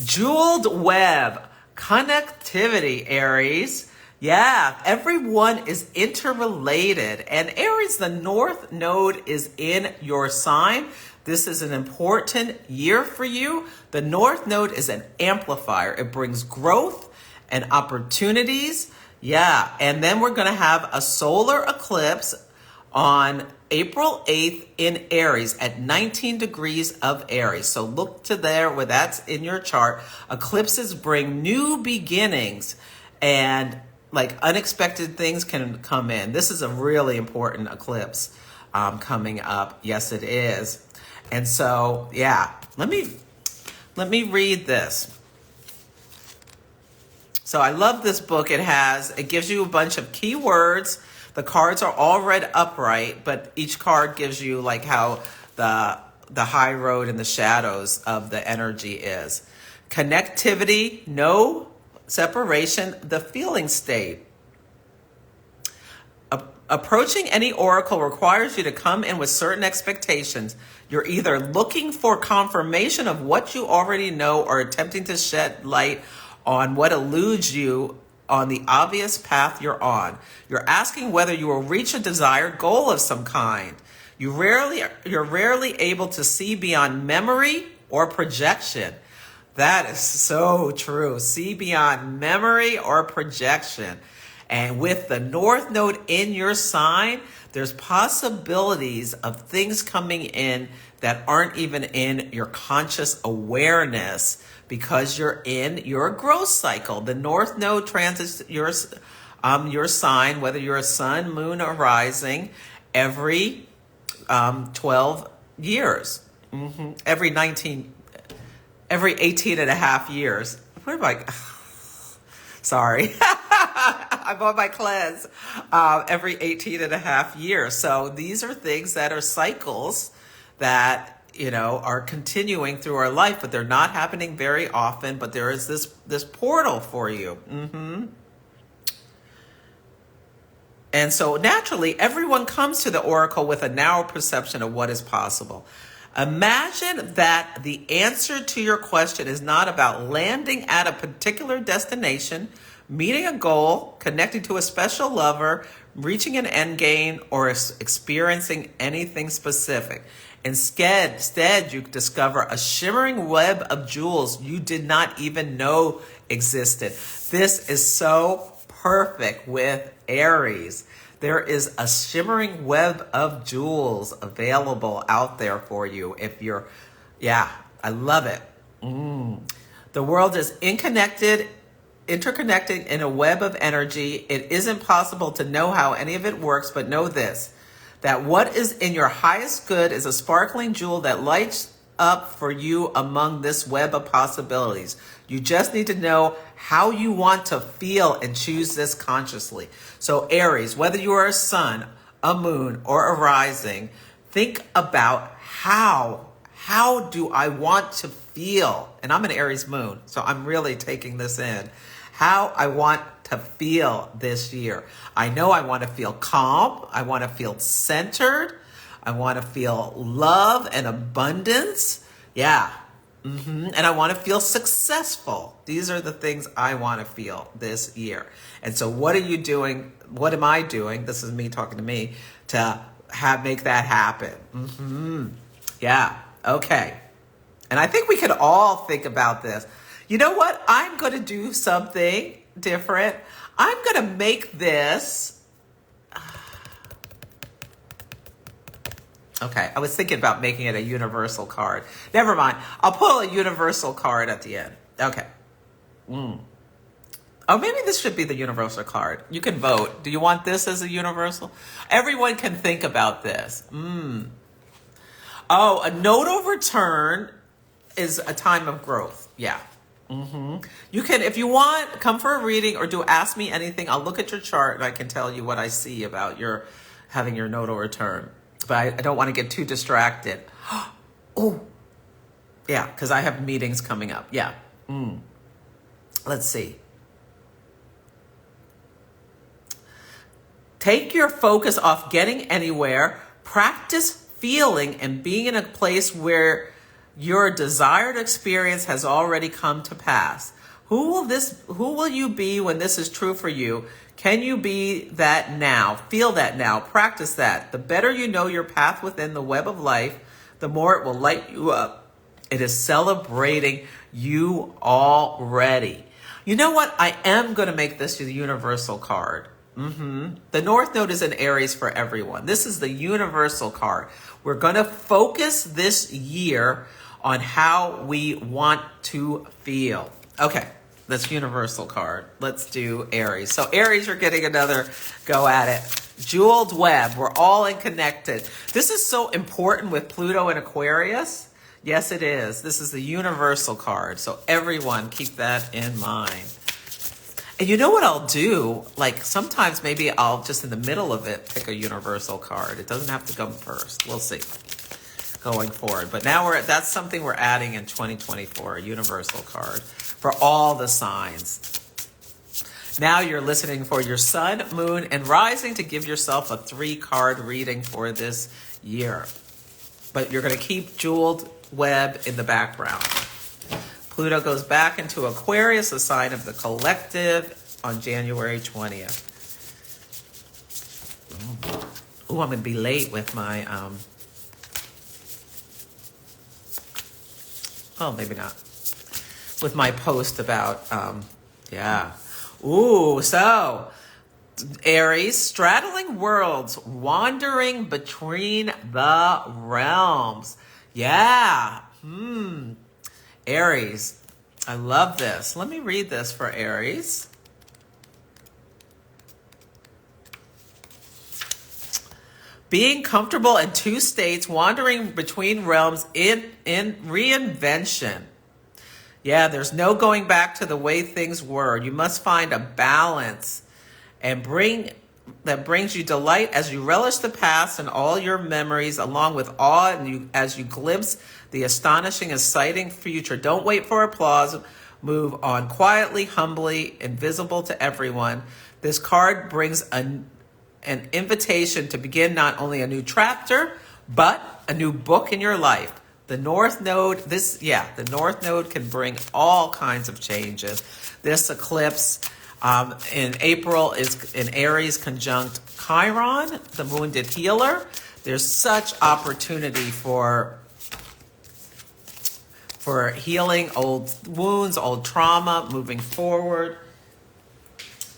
Jeweled web, connectivity, Aries. Yeah, everyone is interrelated. And Aries, the North Node is in your sign. This is an important year for you. The North Node is an amplifier. It brings growth and opportunities. Yeah, and then we're going to have a solar eclipse on April 8th in Aries at 19 degrees of Aries. So look to there where that's in your chart. Eclipses bring new beginnings, and like unexpected things can come in. This is a really important eclipse coming up. Yes, it is. And so, yeah, let me read this. So I love this book. It gives you a bunch of keywords. The cards are all read upright, but each card gives you like how the high road and the shadows of the energy is. Connectivity, no separation, the feeling state. Approaching any oracle requires you to come in with certain expectations. You're either looking for confirmation of what you already know or attempting to shed light on what eludes you on the obvious path you're on. You're asking whether you will reach a desired goal of some kind. You're rarely able to see beyond memory or projection. That is so true. See beyond memory or projection. And with the North Node in your sign, there's possibilities of things coming in that aren't even in your conscious awareness because you're in your growth cycle. The North Node transits your sign, whether you're a sun, moon, or rising, every 12 years. Every 18 and a half years. Where am I? Sorry. I'm on my cleanse. Every 18 and a half years. So these are things that are cycles that are continuing through our life, but they're not happening very often. But there is this portal for you. And so naturally, everyone comes to the Oracle with a narrow perception of what is possible. Imagine that the answer to your question is not about landing at a particular destination, meeting a goal, connecting to a special lover, reaching an end game, or experiencing anything specific. Instead, you discover a shimmering web of jewels you did not even know existed. This is so perfect with Aries. There is a shimmering web of jewels available out there for you if you're, I love it. The world is interconnected in a web of energy. It isn't possible to know how any of it works, but know this, that what is in your highest good is a sparkling jewel that lights up for you among this web of possibilities. You just need to know how you want to feel and choose this consciously. So Aries, whether you are a sun, a moon, or a rising, think about how do I want to feel? And I'm an Aries moon, so I'm really taking this in. How I want to feel this year. I know I want to feel calm. I want to feel centered. I want to feel love and abundance. And I want to feel successful. These are the things I want to feel this year. And so what are you doing? What am I doing? This is me talking to me to make that happen. Okay. And I think we could all think about this. You know what? I'm going to do something different. I'm going to make this. Okay, I was thinking about making it a universal card. Never mind. I'll pull a universal card at the end. Okay. Oh, maybe this should be the universal card. You can vote. Do you want this as a universal? Everyone can think about this. Oh, a note of return is a time of growth. You can, if you want, come for a reading or do ask me anything. I'll look at your chart and I can tell you what I see about your having your nodal return. But I don't want to get too distracted. Because I have meetings coming up. Let's see. Take your focus off getting anywhere. Practice feeling and being in a place where your desired experience has already come to pass. Who will you be when this is true for you? Can you be that now? Feel that now. Practice that. The better you know your path within the web of life, the more it will light you up. It is celebrating you already. You know what? I am going to make this the universal card. The North Node is an Aries for everyone. This is the universal card. We're going to focus this year on how we want to feel. Okay, that's universal card. Let's do Aries. So Aries, you're getting another go at it. Jeweled web. We're all connected. This is so important with Pluto and Aquarius. Yes, it is. This is the universal card. So everyone keep that in mind. And you know what I'll do? Like sometimes maybe I'll just in the middle of it pick a universal card. It doesn't have to come first. We'll see going forward. But now that's something we're adding in 2024, a universal card for all the signs. Now you're listening for your sun, moon, and rising to give yourself a 3-card reading for this year. But you're going to keep jeweled web in the background. Pluto goes back into Aquarius, a sign of the collective, on January 20th. Ooh, I'm going to be late with my, maybe not. With my post about, Ooh, so Aries, straddling worlds, wandering between the realms. Aries, I love this. Let me read this for Aries. Being comfortable in 2 states, wandering between realms in reinvention. There's no going back to the way things were. You must find a balance and bring that brings you delight as you relish the past and all your memories, along with awe and as you glimpse the astonishing, exciting future. Don't wait for applause. Move on quietly, humbly, invisible to everyone. This card brings an invitation to begin not only a new chapter, but a new book in your life. The North Node, the North Node can bring all kinds of changes. This eclipse in April is in Aries conjunct Chiron, the wounded healer. There's such opportunity for healing old wounds, old trauma, moving forward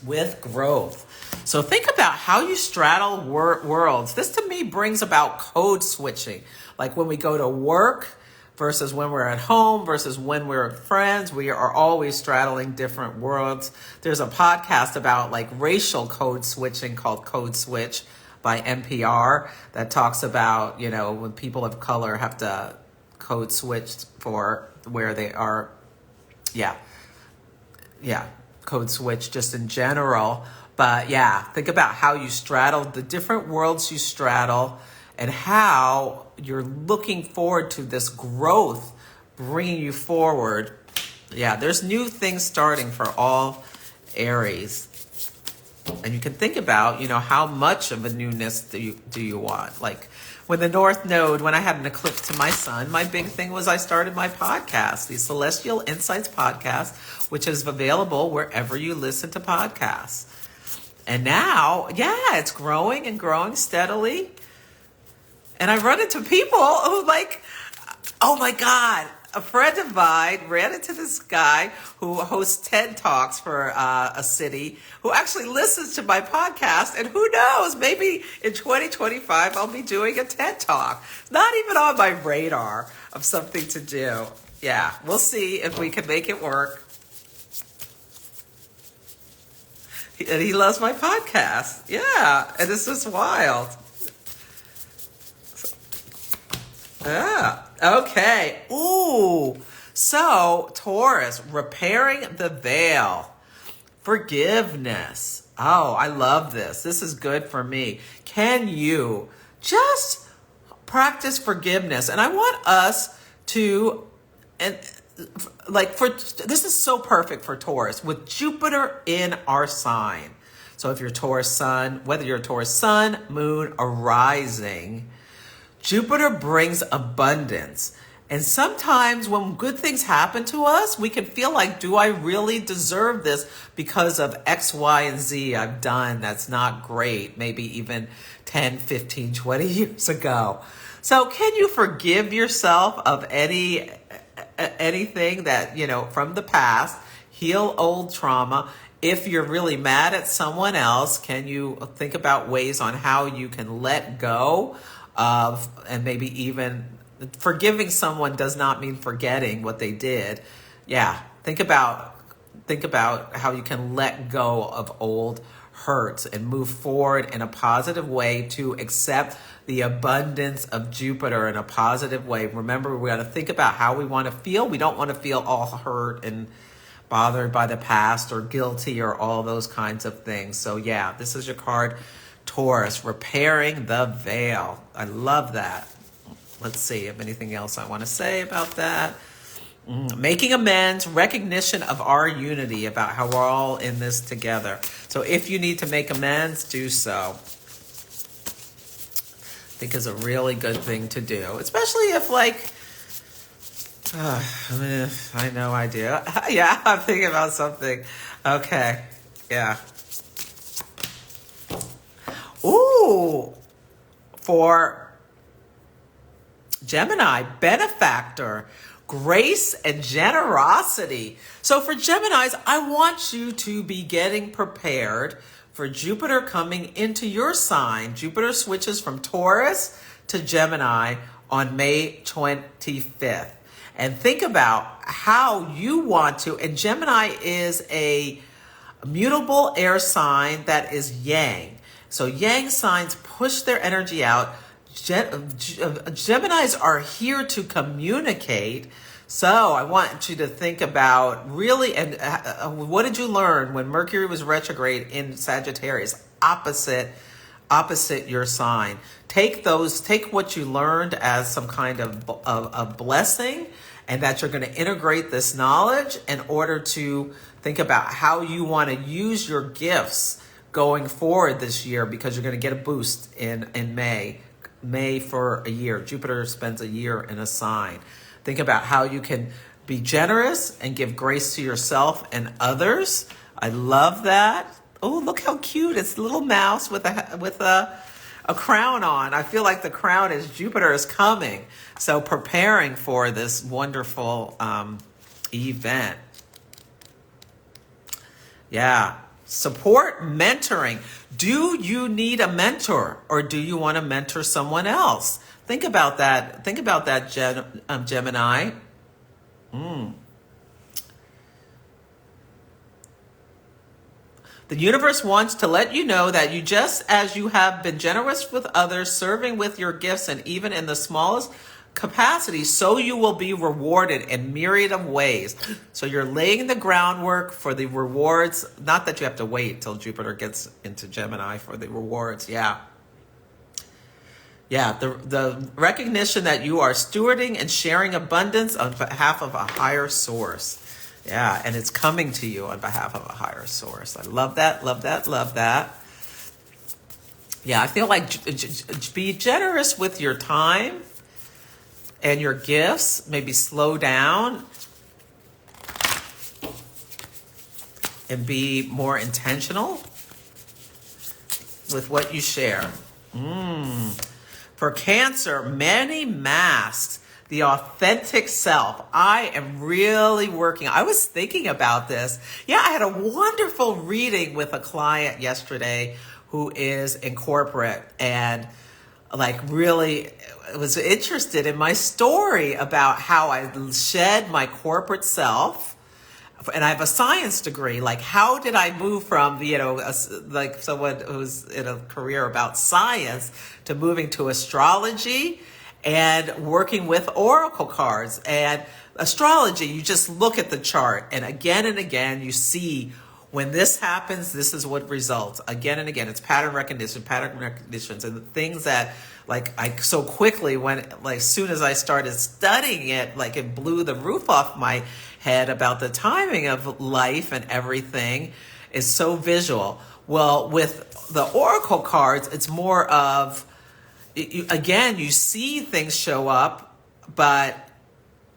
with growth. So think about how you straddle worlds. This to me brings about code switching. Like when we go to work versus when we're at home versus when we're friends, we are always straddling different worlds. There's a podcast about like racial code switching called Code Switch by NPR that talks about, when people of color have to code switch for where they are. Code switch just in general. But think about how you straddle the different worlds you straddle and how you're looking forward to this growth bringing you forward. There's new things starting for all Aries. And you can think about, how much of a newness do you want? Like when the North Node, when I had an eclipse to my sun, my big thing was I started my podcast, the Celestial Insights podcast, which is available wherever you listen to podcasts. And now, it's growing and growing steadily. And I run into people who oh my God, a friend of mine ran into this guy who hosts TED Talks for a city who actually listens to my podcast. And who knows, maybe in 2025, I'll be doing a TED Talk. It's not even on my radar of something to do. We'll see if we can make it work. And he loves my podcast. And this is wild. Okay. Ooh. So, Taurus, repairing the veil. Forgiveness. Oh, I love this. This is good for me. Can you just practice forgiveness? And I want us to, this is so perfect for Taurus with Jupiter in our sign. So if you're Taurus sun, whether you're a Taurus sun, moon, or rising, Jupiter brings abundance. And sometimes when good things happen to us, we can feel like, do I really deserve this because of X, Y, and Z I've done that's not great, maybe even 10, 15, 20 years ago. So can you forgive yourself of anything that, from the past, heal old trauma? If you're really mad at someone else, can you think about ways on how you can let go of, and maybe even forgiving someone does not mean forgetting what they did. Think about how you can let go of old hurts and move forward in a positive way to accept the abundance of Jupiter in a positive way. Remember, we got to think about how we want to feel. We don't want to feel all hurt and bothered by the past or guilty or all those kinds of things. So this is your card, Taurus, repairing the veil. I love that. Let's see if anything else I want to say about that. Making amends, recognition of our unity, about how we're all in this together. So if you need to make amends, do so. I think is a really good thing to do, especially if I have no idea. I'm thinking about something. Okay. Ooh, for Gemini, benefactor, grace and generosity. So for Geminis, I want you to be getting prepared for Jupiter coming into your sign. Jupiter switches from Taurus to Gemini on May 25th. And think about how you want to, and Gemini is a mutable air sign that is yang. So yang signs push their energy out. Geminis are here to communicate. So I want you to think about really, and what did you learn when Mercury was retrograde in Sagittarius? opposite your sign. Take what you learned as some kind of blessing, and that you're going to integrate this knowledge in order to think about how you want to use your gifts going forward this year, because you're going to get a boost in May for a year. Jupiter spends a year in a sign. Think about how you can be generous and give grace to yourself and others. I love that. Oh, look how cute. It's a little mouse with a crown on. I feel like the crown is Jupiter is coming. So preparing for this wonderful event. Yeah. Support mentoring. Do you need a mentor, or do you want to mentor someone else? Think about that. Think about that, Gemini. The universe wants to let you know that you, just as you have been generous with others, serving with your gifts, and even in the smallest capacity, so you will be rewarded in myriad of ways. So you're laying the groundwork for the rewards. Not that you have to wait till Jupiter gets into Gemini for the rewards. Yeah. The recognition that you are stewarding and sharing abundance on behalf of a higher source. Yeah, and it's coming to you on behalf of a higher source. I love that, love that, love that. Yeah, I feel like be generous with your time and your gifts. Maybe slow down and be more intentional with what you share. For Cancer, many masks the authentic self. I am really working. I was thinking about this. Yeah, I had a wonderful reading with a client yesterday who is in corporate, and like really was interested in my story about how I shed my corporate self. And I have a science degree. Like, how did I move from, like someone who's in a career about science to moving to astrology and working with oracle cards? And astrology, you just look at the chart, and again you see when this happens, this is what results. Again and again, it's pattern recognitions, and the things that like I so quickly soon as I started studying it, like it blew the roof off my head about the timing of life and everything is so visual. Well, with the oracle cards, it's more of, you see things show up, but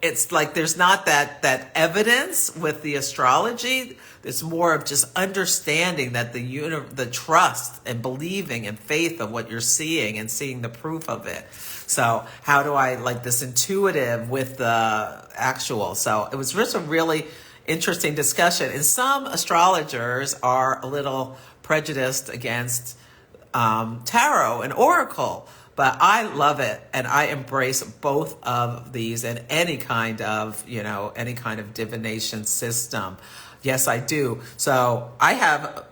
it's like there's not that evidence with the astrology. It's more of just understanding that the trust and believing and faith of what you're seeing and seeing the proof of it. So how do I like this intuitive with the actual? So it was just a really interesting discussion. And some astrologers are a little prejudiced against tarot and oracle. But I love it, and I embrace both of these and any kind of divination system. Yes, I do. So I've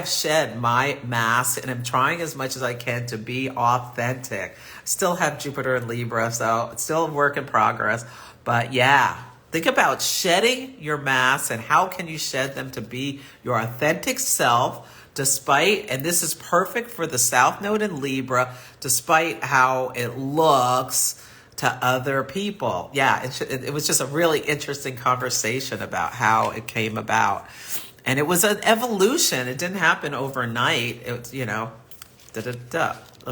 shed my mask, and I'm trying as much as I can to be authentic. Still have Jupiter in Libra, so it's still a work in progress. But yeah, think about shedding your masks and how can you shed them to be your authentic self, despite, and this is perfect for the South Node in Libra, despite how it looks to other people. Yeah, it was just a really interesting conversation about how it came about. And it was an evolution. It didn't happen overnight. It, Let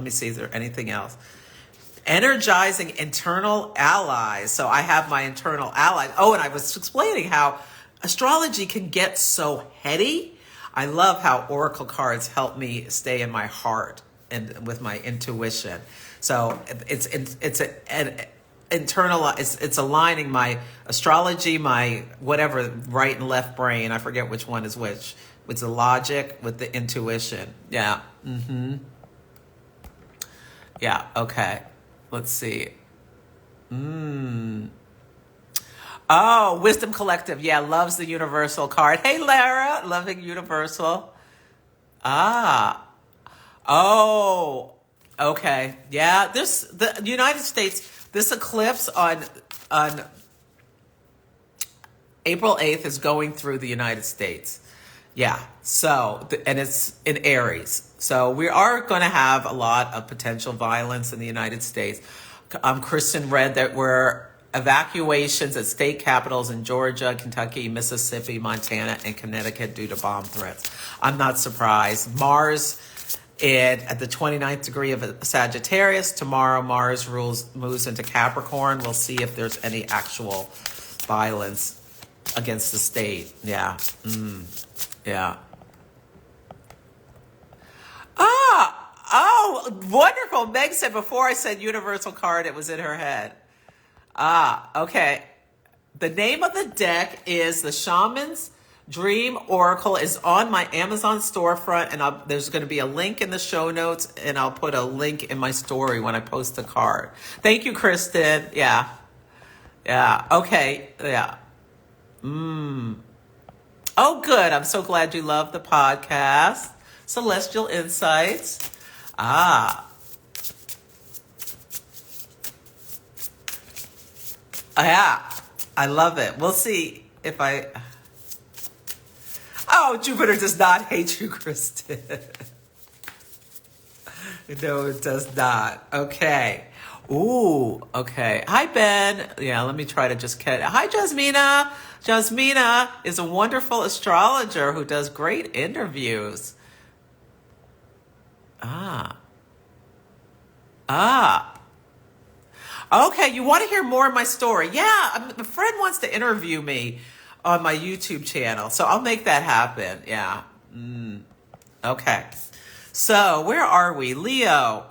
me see, is there anything else? Energizing internal allies. So I have my internal allies. Oh, and I was explaining how astrology can get so heady. I love how oracle cards help me stay in my heart and with my intuition. So it's aligning my astrology, my whatever, right and left brain. I forget which one is which. With the logic, with the intuition. Yeah. Yeah. Okay. Let's see. Oh, Wisdom Collective. Yeah, loves the Universal card. Hey, Lara, loving Universal. Oh, okay. Yeah, the United States, this eclipse on April 8th is going through the United States. Yeah. So, and it's in Aries. So we are going to have a lot of potential violence in the United States. Kristen read that we're evacuations at state capitals in Georgia, Kentucky, Mississippi, Montana, and Connecticut due to bomb threats. I'm not surprised. Mars at the 29th degree of Sagittarius. Tomorrow, Mars moves into Capricorn. We'll see if there's any actual violence against the state. Yeah. Yeah. Oh, wonderful. Meg said before I said universal card, it was in her head. Okay. The name of the deck is the Shaman's Dream Oracle. Is on my Amazon storefront, and there's going to be a link in the show notes, and I'll put a link in my story when I post the card. Thank you, Kristen. Yeah. Yeah. Okay. Yeah. Oh, good. I'm so glad you love the podcast. Celestial Insights. Yeah. I love it. We'll see if I... Oh, Jupiter does not hate you, Kristen. No, it does not. Okay. Ooh, okay. Hi, Ben. Yeah, let me try to just catch. Hi, Jasmina. Jasmina is a wonderful astrologer who does great interviews. Okay, you want to hear more of my story? Yeah, a friend wants to interview me on my YouTube channel, so I'll make that happen. Yeah. Okay. So, where are we? Leo.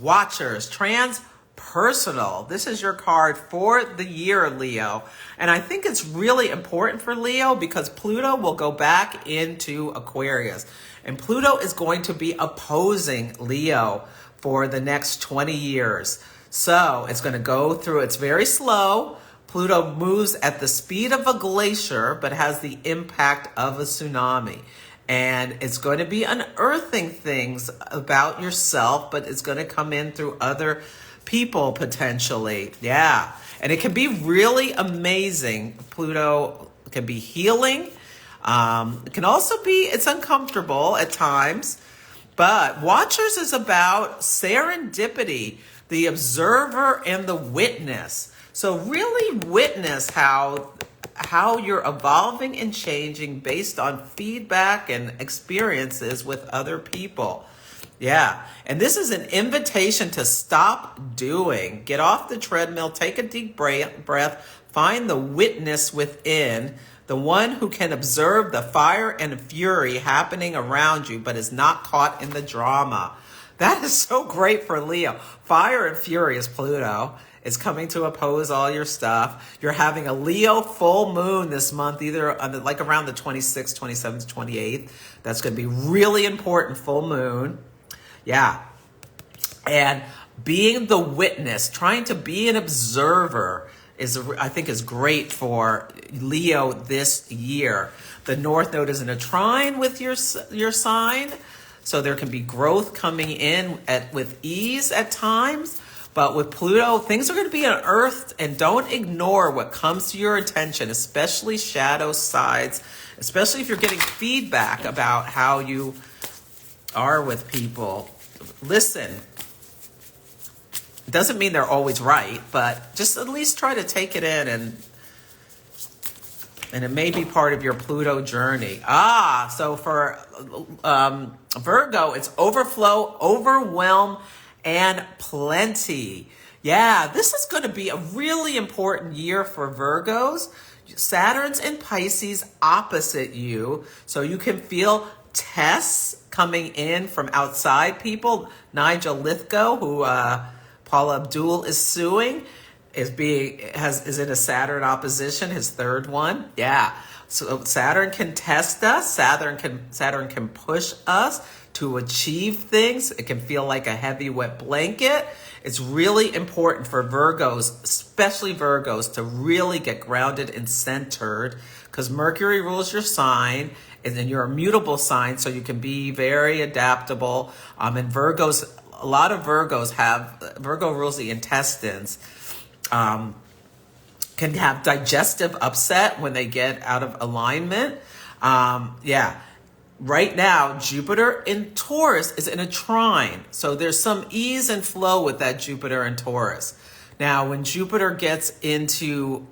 Watchers. Transpersonal. This is your card for the year, Leo. And I think it's really important for Leo because Pluto will go back into Aquarius. And Pluto is going to be opposing Leo for the next 20 years. So it's going to go through, it's very slow. Pluto moves at the speed of a glacier, but has the impact of a tsunami. And it's going to be unearthing things about yourself, but it's going to come in through other people potentially. Yeah. And it can be really amazing. Pluto can be healing. It can also be, it's uncomfortable at times. But Watchers is about serendipity, the observer and the witness. So really witness how you're evolving and changing based on feedback and experiences with other people. Yeah. And this is an invitation to stop doing. Get off the treadmill, take a deep breath, find the witness within, the one who can observe the fire and fury happening around you, but is not caught in the drama. That is so great for Leo. Fire and fury is Pluto. It's coming to oppose all your stuff. You're having a Leo full moon this month, either on like around the 26th, 27th, 28th. That's going to be really important, full moon. Yeah. And being the witness, trying to be an observer I think is great for Leo this year. The North Node is in a trine with your sign, so there can be growth coming in with ease at times. But with Pluto, things are going to be unearthed, and don't ignore what comes to your attention, especially shadow sides, especially if you're getting feedback about how you are with people. Listen. It doesn't mean they're always right, but just at least try to take it in, and it may be part of your Pluto journey. So for Virgo, it's overflow, overwhelm, and plenty. Yeah, this is going to be a really important year for Virgos. Saturn's in Pisces opposite you, so you can feel tests coming in from outside people. Nigel Lithgow, who Paula Abdul is suing, is in a Saturn opposition, his third one. Yeah. So Saturn can test us. Saturn can push us to achieve things. It can feel like a heavy, wet blanket. It's really important for Virgos, especially Virgos, to really get grounded and centered, because Mercury rules your sign, and then you're a mutable sign, so you can be very adaptable. And Virgos, a lot of Virgos Virgo rules the intestines. can have digestive upset when they get out of alignment. Yeah. Right now, Jupiter in Taurus is in a trine. So there's some ease and flow with that Jupiter in Taurus. Now, when Jupiter gets into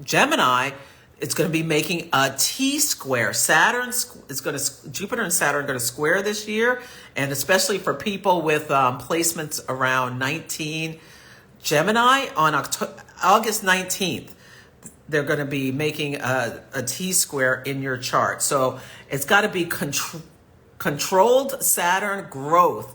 Gemini, it's going to be making a T square. Jupiter and Saturn are going to square this year. And especially for people with placements around 19 Gemini on August 19th. They're going to be making a T square in your chart. So it's got to be controlled Saturn growth.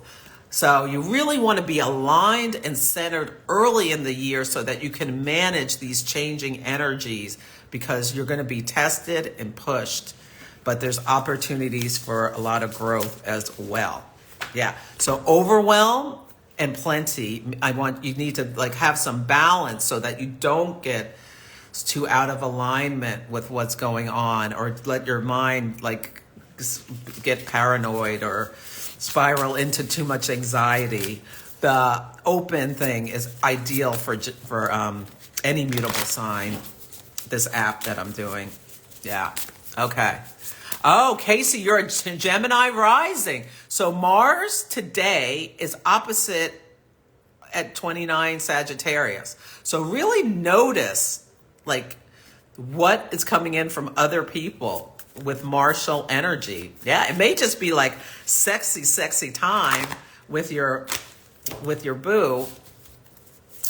So you really want to be aligned and centered early in the year so that you can manage these changing energies, because you're going to be tested and pushed. But there's opportunities for a lot of growth as well. Yeah. So overwhelm and plenty. You need to like have some balance so that you don't get too out of alignment with what's going on, or let your mind like get paranoid or spiral into too much anxiety. The open thing is ideal for any mutable sign. This app that I'm doing. Yeah. Okay. Oh, Casey, you're a Gemini rising. So Mars today is opposite at 29 Sagittarius. So really notice like what is coming in from other people with martial energy. Yeah, it may just be like sexy time with your boo,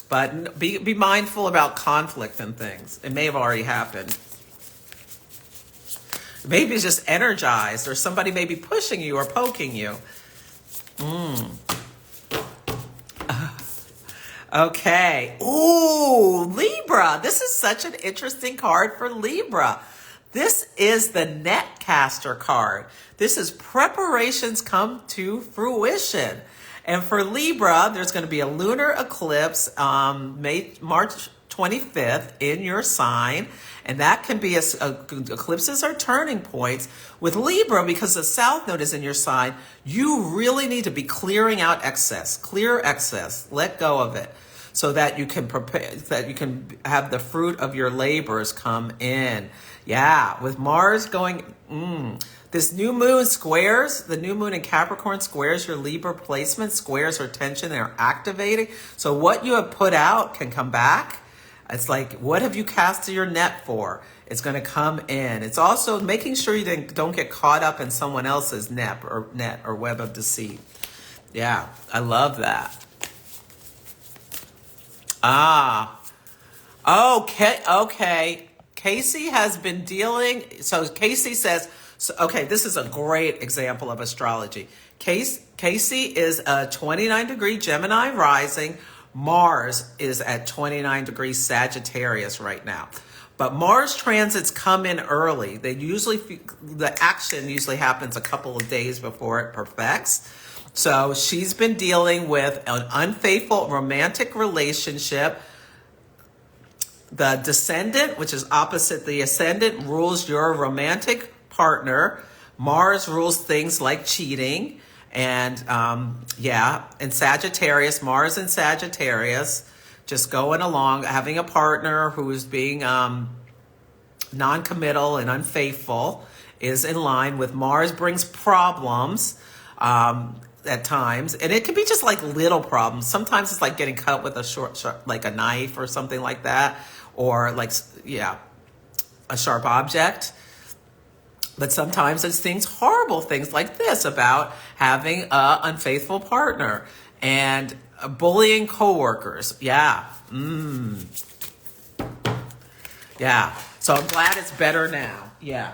but be mindful about conflict and things. It may have already happened. Maybe it's just energized, or somebody may be pushing you or poking you. Okay. Ooh, Libra. This is such an interesting card for Libra. This is the Netcaster card. This is preparations come to fruition. And for Libra, there's going to be a lunar eclipse March 25th in your sign. And that can be, eclipses are turning points. With Libra, because the South Node is in your sign, you really need to be clearing out excess. Clear excess. Let go of it. So that you can prepare, that you can have the fruit of your labors come in. Yeah, with Mars going, this new moon squares, the new moon in Capricorn squares your Libra placement, squares her tension, they're activating. So what you have put out can come back. It's like, what have you casted your net for? It's going to come in. It's also making sure you don't get caught up in someone else's net or web of deceit. Yeah, I love that. Okay. Casey has been dealing. So Casey says, okay, this is a great example of astrology. Casey is a 29-degree Gemini rising. Mars is at 29 degrees Sagittarius right now. But Mars transits come in early. The action usually happens a couple of days before it perfects. So she's been dealing with an unfaithful romantic relationship. The descendant, which is opposite the ascendant, rules your romantic partner. Mars rules things like cheating. And in Sagittarius, Mars and Sagittarius, just going along, having a partner who is being non-committal and unfaithful is in line with Mars brings problems at times. And it can be just like little problems. Sometimes it's like getting cut with a short like a knife or something like that. Or like, a sharp object. But sometimes it's horrible things like this about having an unfaithful partner and bullying coworkers. Yeah. Yeah. So I'm glad it's better now. Yeah.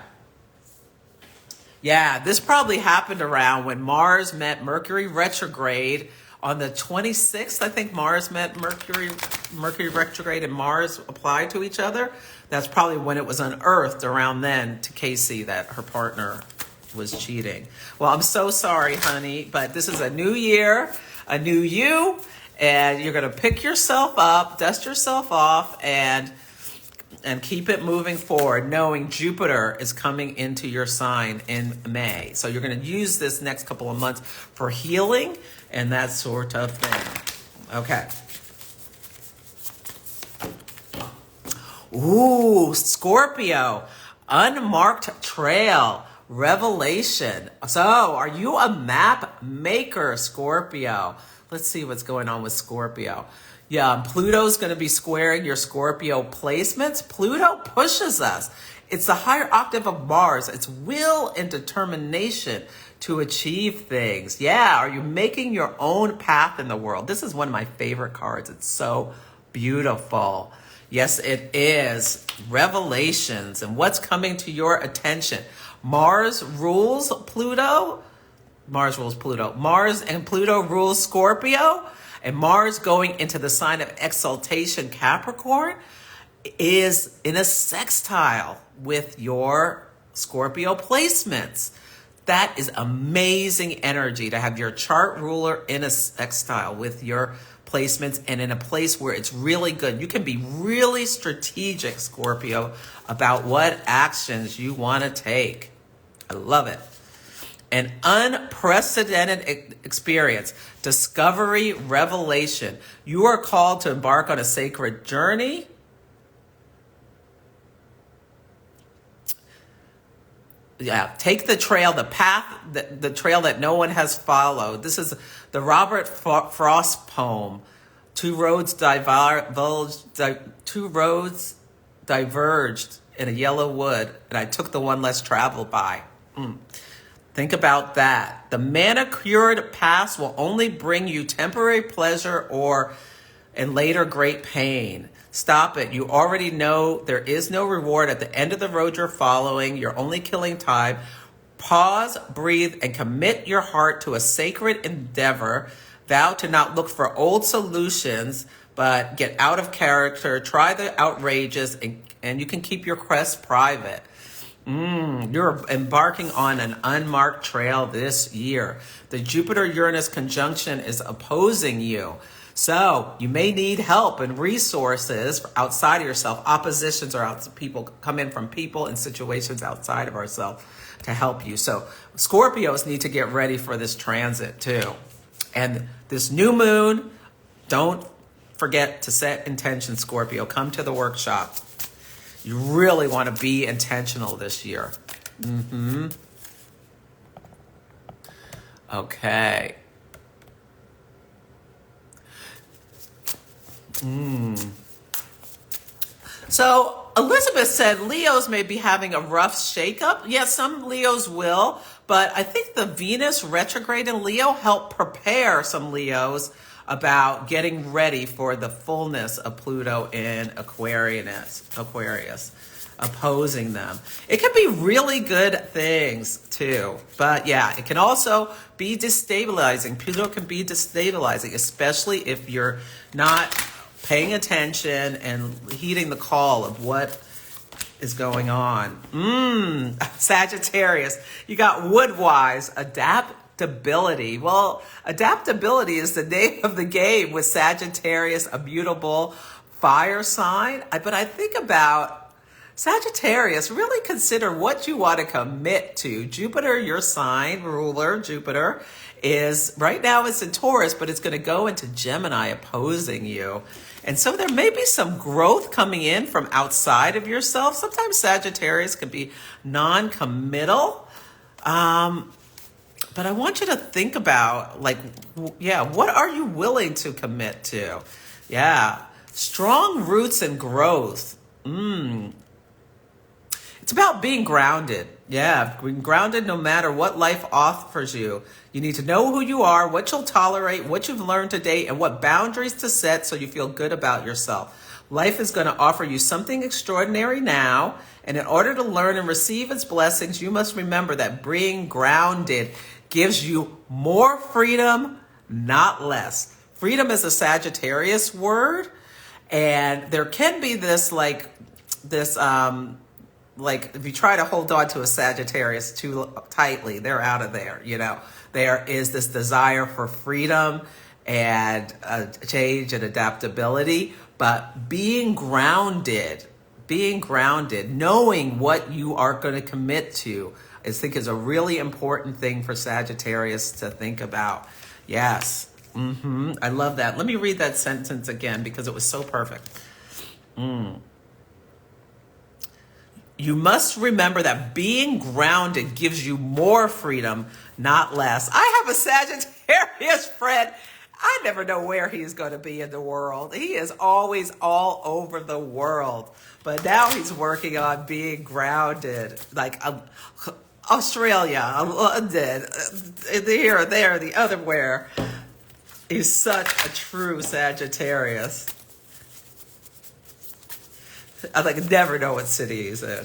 Yeah. This probably happened around when Mars met Mercury retrograde on the 26th. I think Mars met Mercury retrograde and Mars applied to each other. That's probably when it was unearthed around then to Casey that her partner was cheating. Well, I'm so sorry, honey, but this is a new year, a new you, and you're going to pick yourself up, dust yourself off, and keep it moving forward, knowing Jupiter is coming into your sign in May. So you're going to use this next couple of months for healing and that sort of thing. Okay. Ooh, Scorpio, unmarked trail, revelation. So, are you a map maker, Scorpio? Let's see what's going on with Scorpio. Yeah, Pluto's going to be squaring your Scorpio placements. Pluto pushes us. It's the higher octave of Mars. It's will and determination to achieve things. Yeah, are you making your own path in the world? This is one of my favorite cards. It's so beautiful. Yes, it is. Revelations and what's coming to your attention. Mars rules Pluto. Mars rules Pluto. Mars and Pluto rules Scorpio. And Mars going into the sign of exaltation, Capricorn, is in a sextile with your Scorpio placements. That is amazing energy to have your chart ruler in a sextile with your placements and in a place where it's really good. You can be really strategic, Scorpio, about what actions you want to take. I love it. An unprecedented experience, discovery, revelation. You are called to embark on a sacred journey. Yeah, take the trail, the path, the trail that no one has followed. This is the Robert Frost poem. Two roads diverged in a yellow wood, and I took the one less traveled by. Think about that. The manicured past will only bring you temporary pleasure and later great pain. Stop it. You already know there is no reward at the end of the road you're following. You're only killing time. Pause, breathe, and commit your heart to a sacred endeavor. Vow to not look for old solutions, but get out of character. Try the outrageous, and you can keep your quest private. You're embarking on an unmarked trail this year. The Jupiter-Uranus conjunction is opposing you. So you may need help and resources outside of yourself. Oppositions are people come in from people and situations outside of ourselves to help you. So Scorpios need to get ready for this transit too. And this new moon, don't forget to set intention, Scorpio. Come to the workshop. You really want to be intentional this year. Okay. So Elizabeth said Leos may be having a rough shakeup. Yes, some Leos will, but I think the Venus retrograde in Leo helped prepare some Leos about getting ready for the fullness of Pluto in Aquarius, opposing them. It can be really good things too, but yeah, it can also be destabilizing. Pluto can be destabilizing, especially if you're not paying attention and heeding the call of what is going on. Sagittarius, you got Woodwise, adaptability. Well, adaptability is the name of the game with Sagittarius, a mutable fire sign. But I think about Sagittarius, really consider what you want to commit to. Jupiter, your sign ruler, Jupiter, is right now it's in Taurus, but it's going to go into Gemini opposing you. And so there may be some growth coming in from outside of yourself. Sometimes Sagittarius can be non-committal. But I want you to think about, what are you willing to commit to? Yeah, strong roots and growth. It's about being grounded. Yeah, being grounded no matter what life offers you. You need to know who you are, what you'll tolerate, what you've learned to date, and what boundaries to set so you feel good about yourself. Life is going to offer you something extraordinary now, and in order to learn and receive its blessings, you must remember that being grounded gives you more freedom, not less. Freedom is a Sagittarius word, and there can be this if you try to hold on to a Sagittarius too tightly, they're out of there, There is this desire for freedom and change and adaptability, but being grounded, knowing what you are going to commit to, I think is a really important thing for Sagittarius to think about. Yes. I love that. Let me read that sentence again because it was so perfect. You must remember that being grounded gives you more freedom, not less. I have a Sagittarius friend. I never know where he's going to be in the world. He is always all over the world. But now he's working on being grounded, like Australia, London, here, there, the other where. He's such a true Sagittarius. I never know what city he's in.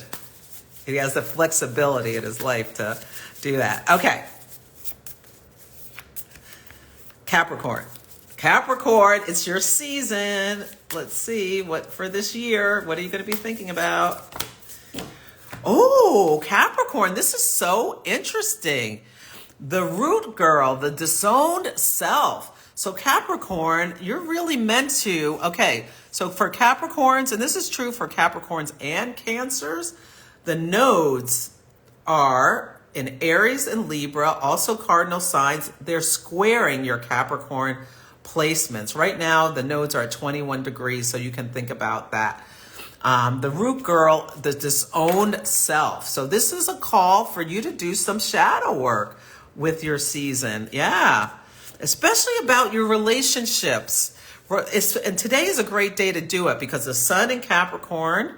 He has the flexibility in his life to do that. Okay. Capricorn. Capricorn, it's your season. Let's see what for this year. What are you going to be thinking about? Oh, Capricorn, this is so interesting. The root girl, the disowned self. So Capricorn, you're really meant to, okay, so for Capricorns, and this is true for Capricorns and Cancers, the nodes are in Aries and Libra, also cardinal signs. They're squaring your Capricorn placements. Right now, the nodes are at 21 degrees, so you can think about that. The root girl, the disowned self. So this is a call for you to do some shadow work with your season. Yeah. Especially about your relationships. And today is a great day to do it because the sun in Capricorn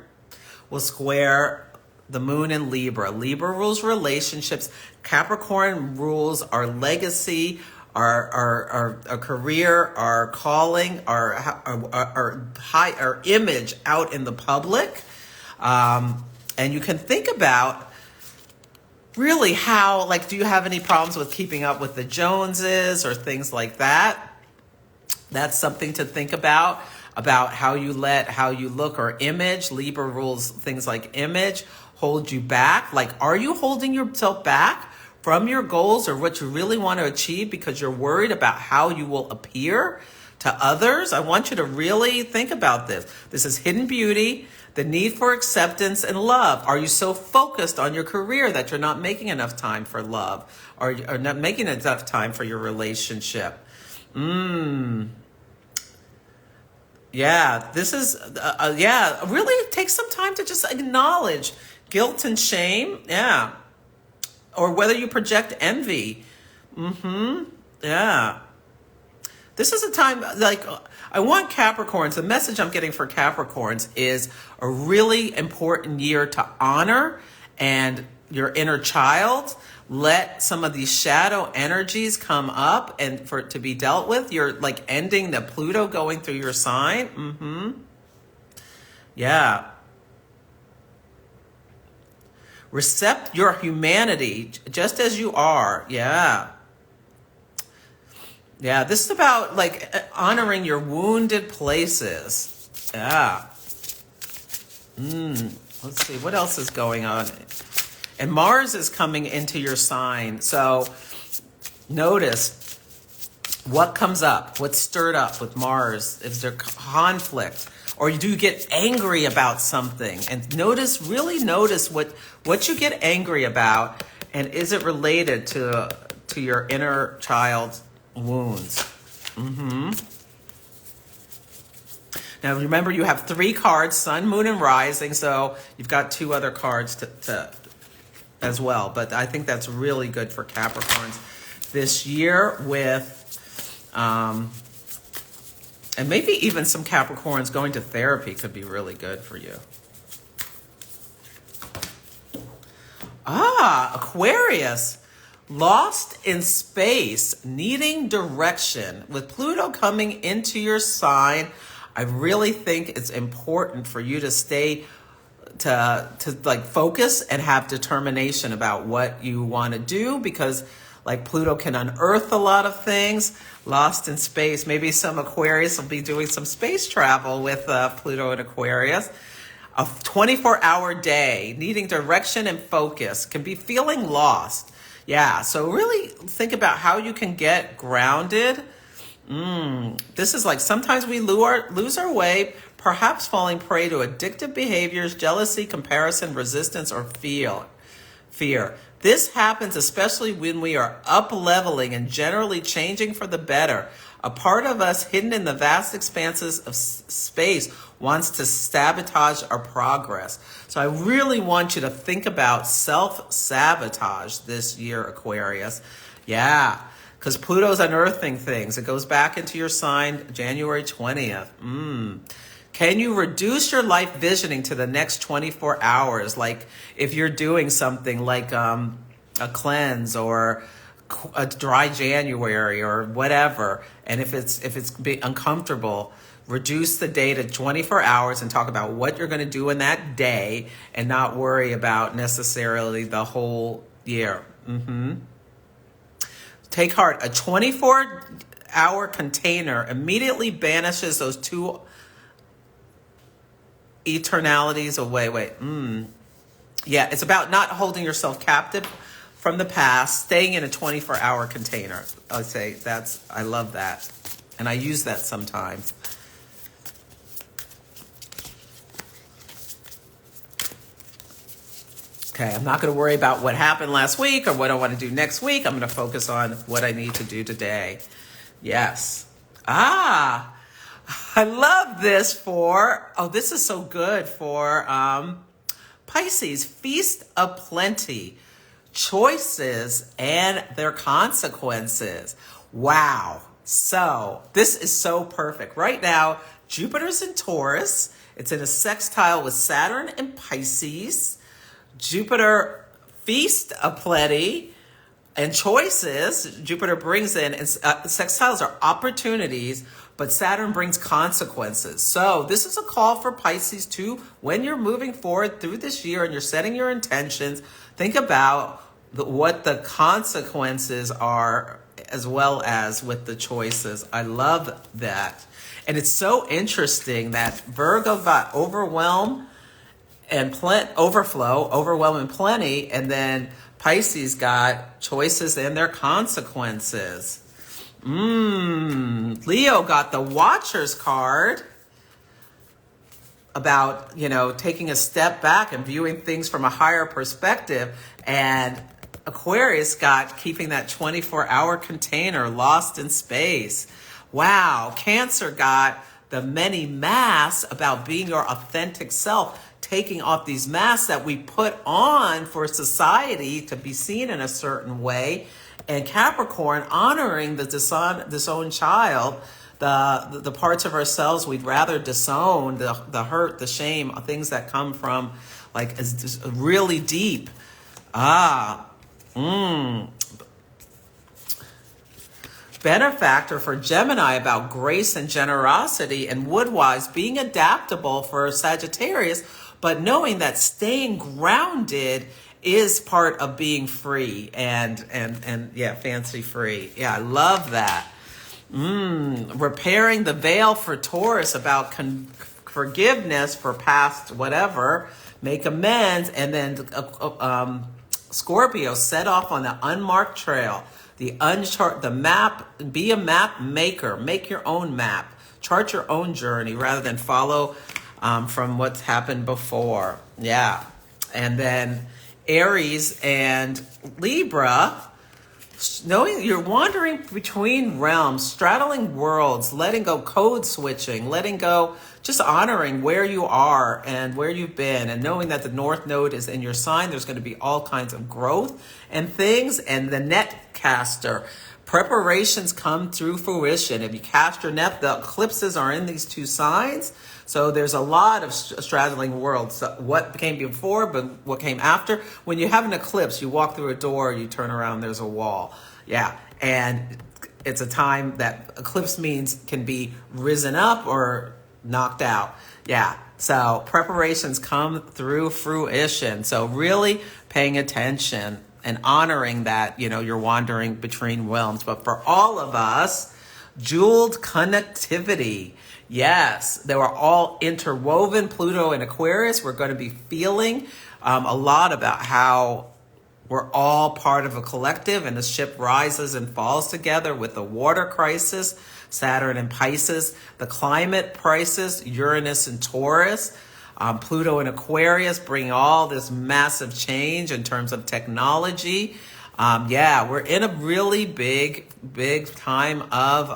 will square the moon in Libra. Libra rules relationships. Capricorn rules our legacy, our career, our calling, our image out in the public. And you can think about really how, do you have any problems with keeping up with the Joneses or things like that? That's something to think about how you let how you look or image. Libra rules things like image, hold you back. Are you holding yourself back from your goals or what you really want to achieve because you're worried about how you will appear to others? I want you to really think about this. This is hidden beauty, the need for acceptance and love. Are you so focused on your career that you're not making enough time for love or not making enough time for your relationship? Yeah, this is, really take some time to just acknowledge guilt and shame. Yeah. Or whether you project envy. Yeah. This is a time, I want Capricorns, the message I'm getting for Capricorns is a really important year to honor and your inner child. Let some of these shadow energies come up and for it to be dealt with. You're ending the Pluto going through your sign. Yeah. Accept your humanity just as you are. Yeah. Yeah, this is about honoring your wounded places. Yeah. Let's see, what else is going on? And Mars is coming into your sign. So notice what comes up, what's stirred up with Mars. Is there conflict? Or do you get angry about something? And really notice what you get angry about. And is it related to your inner child's wounds? Now remember, you have 3 cards, Sun, Moon, and Rising. So you've got 2 other cards to as well. But I think that's really good for Capricorns this year with, and maybe even some Capricorns going to therapy could be really good for you. Aquarius. Lost in space, needing direction. With Pluto coming into your sign, I really think it's important for you to stay to focus and have determination about what you want to do, because Pluto can unearth a lot of things. Lost in space, maybe some Aquarius will be doing some space travel with Pluto and Aquarius. A 24-hour day, needing direction and focus, can be feeling lost. Yeah, so really think about how you can get grounded. This is sometimes we lose our way, perhaps falling prey to addictive behaviors, jealousy, comparison, resistance, or fear. This happens especially when we are up-leveling and generally changing for the better. A part of us hidden in the vast expanses of space wants to sabotage our progress. So I really want you to think about self-sabotage this year, Aquarius. Yeah, because Pluto's unearthing things. It goes back into your sign January 20th. Can you reduce your life visioning to the next 24 hours? Like if you're doing something like a cleanse or a dry January or whatever, and if it's uncomfortable, reduce the day to 24 hours and talk about what you're going to do in that day and not worry about necessarily the whole year. Take heart. A 24-hour container immediately banishes those two eternalities away. Yeah, it's about not holding yourself captive from the past, staying in a 24-hour container. I love that. And I use that sometimes. Okay, I'm not going to worry about what happened last week or what I want to do next week. I'm going to focus on what I need to do today. Yes. I love this this is so good for Pisces. Feast of plenty, choices and their consequences. Wow. So this is so perfect. Right now, Jupiter's in Taurus. It's in a sextile with Saturn and Pisces. Jupiter, feast of plenty and choices. Jupiter brings in, and sextiles are opportunities, but Saturn brings consequences. So this is a call for Pisces too. When you're moving forward through this year and you're setting your intentions, think about what the consequences are as well as with the choices. I love that. And it's so interesting that Virgo got overwhelm and overwhelm and plenty, and then Pisces got choices and their consequences. Leo got the Watcher's card about, taking a step back and viewing things from a higher perspective, and Aquarius got keeping that 24-hour container lost in space. Wow. Cancer got the many masks about being your authentic self, taking off these masks that we put on for society to be seen in a certain way. And Capricorn honoring the disowned child, the parts of ourselves we'd rather disown, the hurt, the shame, things that come from is really deep. Benefactor for Gemini about grace and generosity, and Woodwise being adaptable for Sagittarius, but knowing that staying grounded is part of being free and fancy free. Yeah, I love that. Repairing the veil for Taurus about forgiveness for past whatever, make amends, and then Scorpio set off on the unmarked trail. The map, be a map maker, make your own map, chart your own journey rather than follow from what's happened before. Yeah. And then Aries and Libra, knowing you're wandering between realms, straddling worlds, letting go, code switching, letting go, just honoring where you are and where you've been, and knowing that the North Node is in your sign. There's going to be all kinds of growth and things. And the netcaster, preparations come through fruition. If you cast your net, the eclipses are in these two signs. So there's a lot of straddling worlds. So what came before, but what came after. When you have an eclipse, you walk through a door, you turn around, there's a wall. Yeah, and it's a time that eclipse means can be risen up or knocked out. Yeah, so preparations come through fruition. So really paying attention and honoring that, you're wandering between realms. But for all of us, jeweled connectivity. Yes, they were all interwoven. Pluto and Aquarius, we're going to be feeling a lot about how we're all part of a collective, and the ship rises and falls together with the water crisis, Saturn and Pisces, the climate crisis, Uranus and Taurus, Pluto and Aquarius bring all this massive change in terms of technology. We're in a really big time of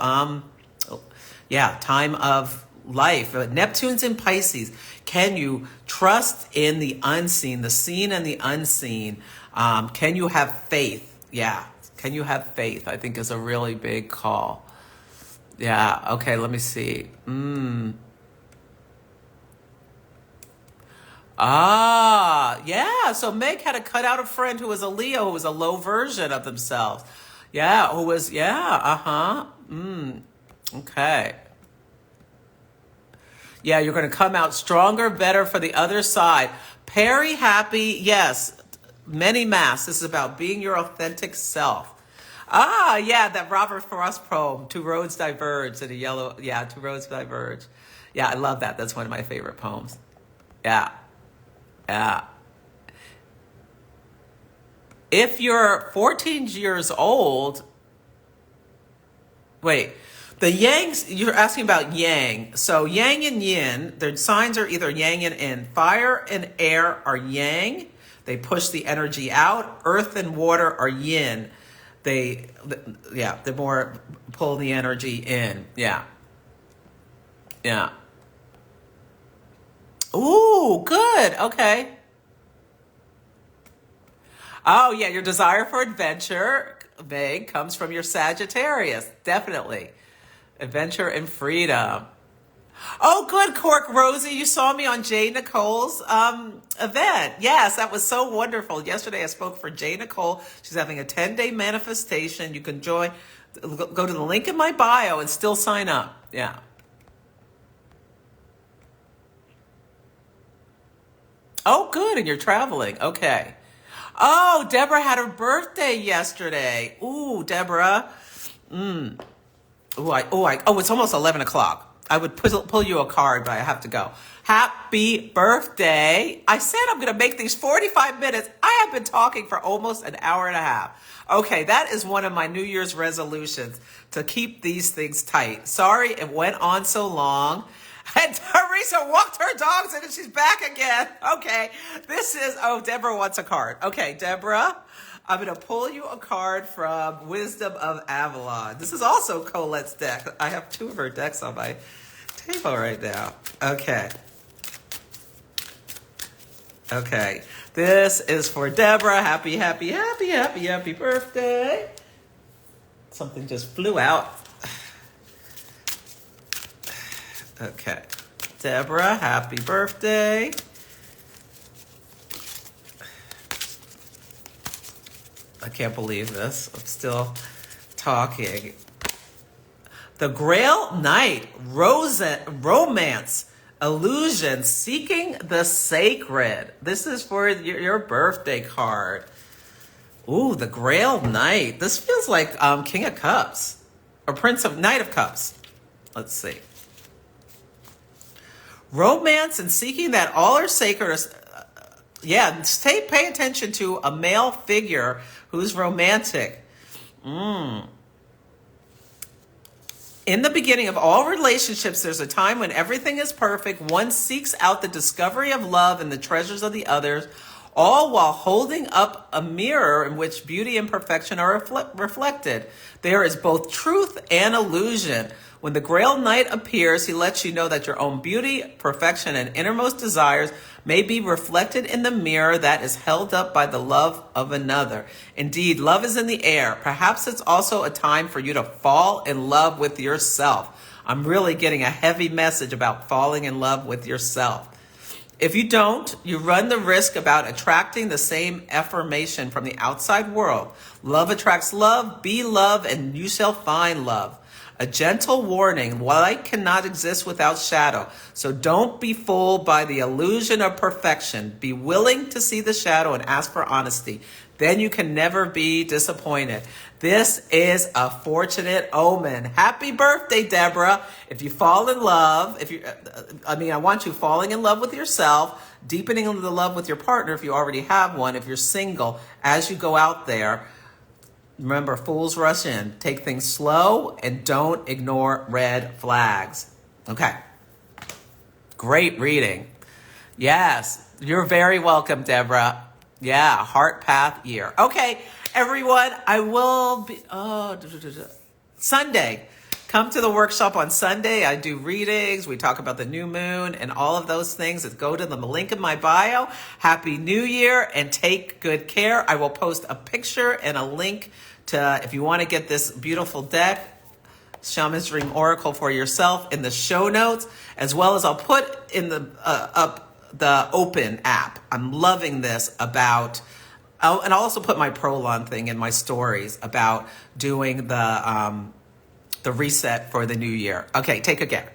life. Neptune's in Pisces. Can you trust in the unseen, the seen and the unseen? Can you have faith? Yeah. Can you have faith? I think is a really big call. Yeah. Okay. Let me see. Yeah. So Meg had to cut out a friend who was a Leo, who was a low version of themselves. Yeah. Who was, okay. Yeah. You're going to come out stronger, better for the other side. Very happy. Yes. Many masks. This is about being your authentic self. Yeah, that Robert Frost poem, Two Roads Diverge in a yellow, Two Roads Diverge. Yeah, I love that. That's one of my favorite poems. Yeah. If you're 14 years old, wait, the yangs, you're asking about yang. So yang and yin, their signs are either yang and yin. Fire and air are yang. They push the energy out. Earth and water are yin. They more pull the energy in. Yeah. Ooh, good. Okay. Oh, yeah, your desire for adventure, Meg, comes from your Sagittarius. Definitely. Adventure and freedom. Oh, good, Cork Rosie. You saw me on Jay Nicole's event. Yes, that was so wonderful. Yesterday I spoke for Jay Nicole. She's having a 10-day manifestation. You can join. Go to the link in my bio and still sign up. Yeah. Oh, good. And you're traveling. Okay. Oh, Deborah had her birthday yesterday. Ooh, Deborah. It's almost 11 o'clock. I would pull you a card, but I have to go. Happy birthday. I said I'm going to make these 45 minutes. I have been talking for almost an hour and a half. Okay, that is one of my New Year's resolutions, to keep these things tight. Sorry it went on so long. And Teresa walked her dogs in and she's back again. Okay, Deborah wants a card. Okay, Deborah, I'm going to pull you a card from Wisdom of Avalon. This is also Colette's deck. I have two of her decks on my table right now. Okay. This is for Deborah. Happy birthday. Something just flew out. Okay. Deborah, happy birthday. I can't believe this. I'm still talking. The Grail Knight, romance, illusion, seeking the sacred. This is for your birthday card. Ooh, the Grail Knight. This feels like King of Cups or Knight of Cups. Let's see. Romance and seeking that all are sacred. Pay attention to a male figure who's romantic. In the beginning of all relationships, there's a time when everything is perfect. One seeks out the discovery of love and the treasures of the others, all while holding up a mirror in which beauty and perfection are reflected. There is both truth and illusion. When the Grail Knight appears, he lets you know that your own beauty, perfection, and innermost desires may be reflected in the mirror that is held up by the love of another. Indeed, love is in the air. Perhaps it's also a time for you to fall in love with yourself. I'm really getting a heavy message about falling in love with yourself. If you don't, you run the risk about attracting the same affirmation from the outside world. Love attracts love, be love, and you shall find love. A gentle warning, light cannot exist without shadow. So don't be fooled by the illusion of perfection. Be willing to see the shadow and ask for honesty. Then you can never be disappointed. This is a fortunate omen. Happy birthday, Deborah. If you fall in love, I want you falling in love with yourself, deepening the love with your partner if you already have one, if you're single, as you go out there. Remember, fools rush in. Take things slow and don't ignore red flags. Okay. Great reading. Yes, you're very welcome, Deborah. Yeah, heart path year. Okay, everyone, I will be... Sunday. Come to the workshop on Sunday. I do readings. We talk about the new moon and all of those things. Go to the link in my bio. Happy New Year and take good care. I will post a picture and a link to, if you want to get this beautiful deck, Shaman's Dream Oracle for yourself, in the show notes, as well as I'll put in the up the Open app. I'm loving this about, and I'll also put my Prolon thing in my stories about doing the reset for the new year. Okay, take good care.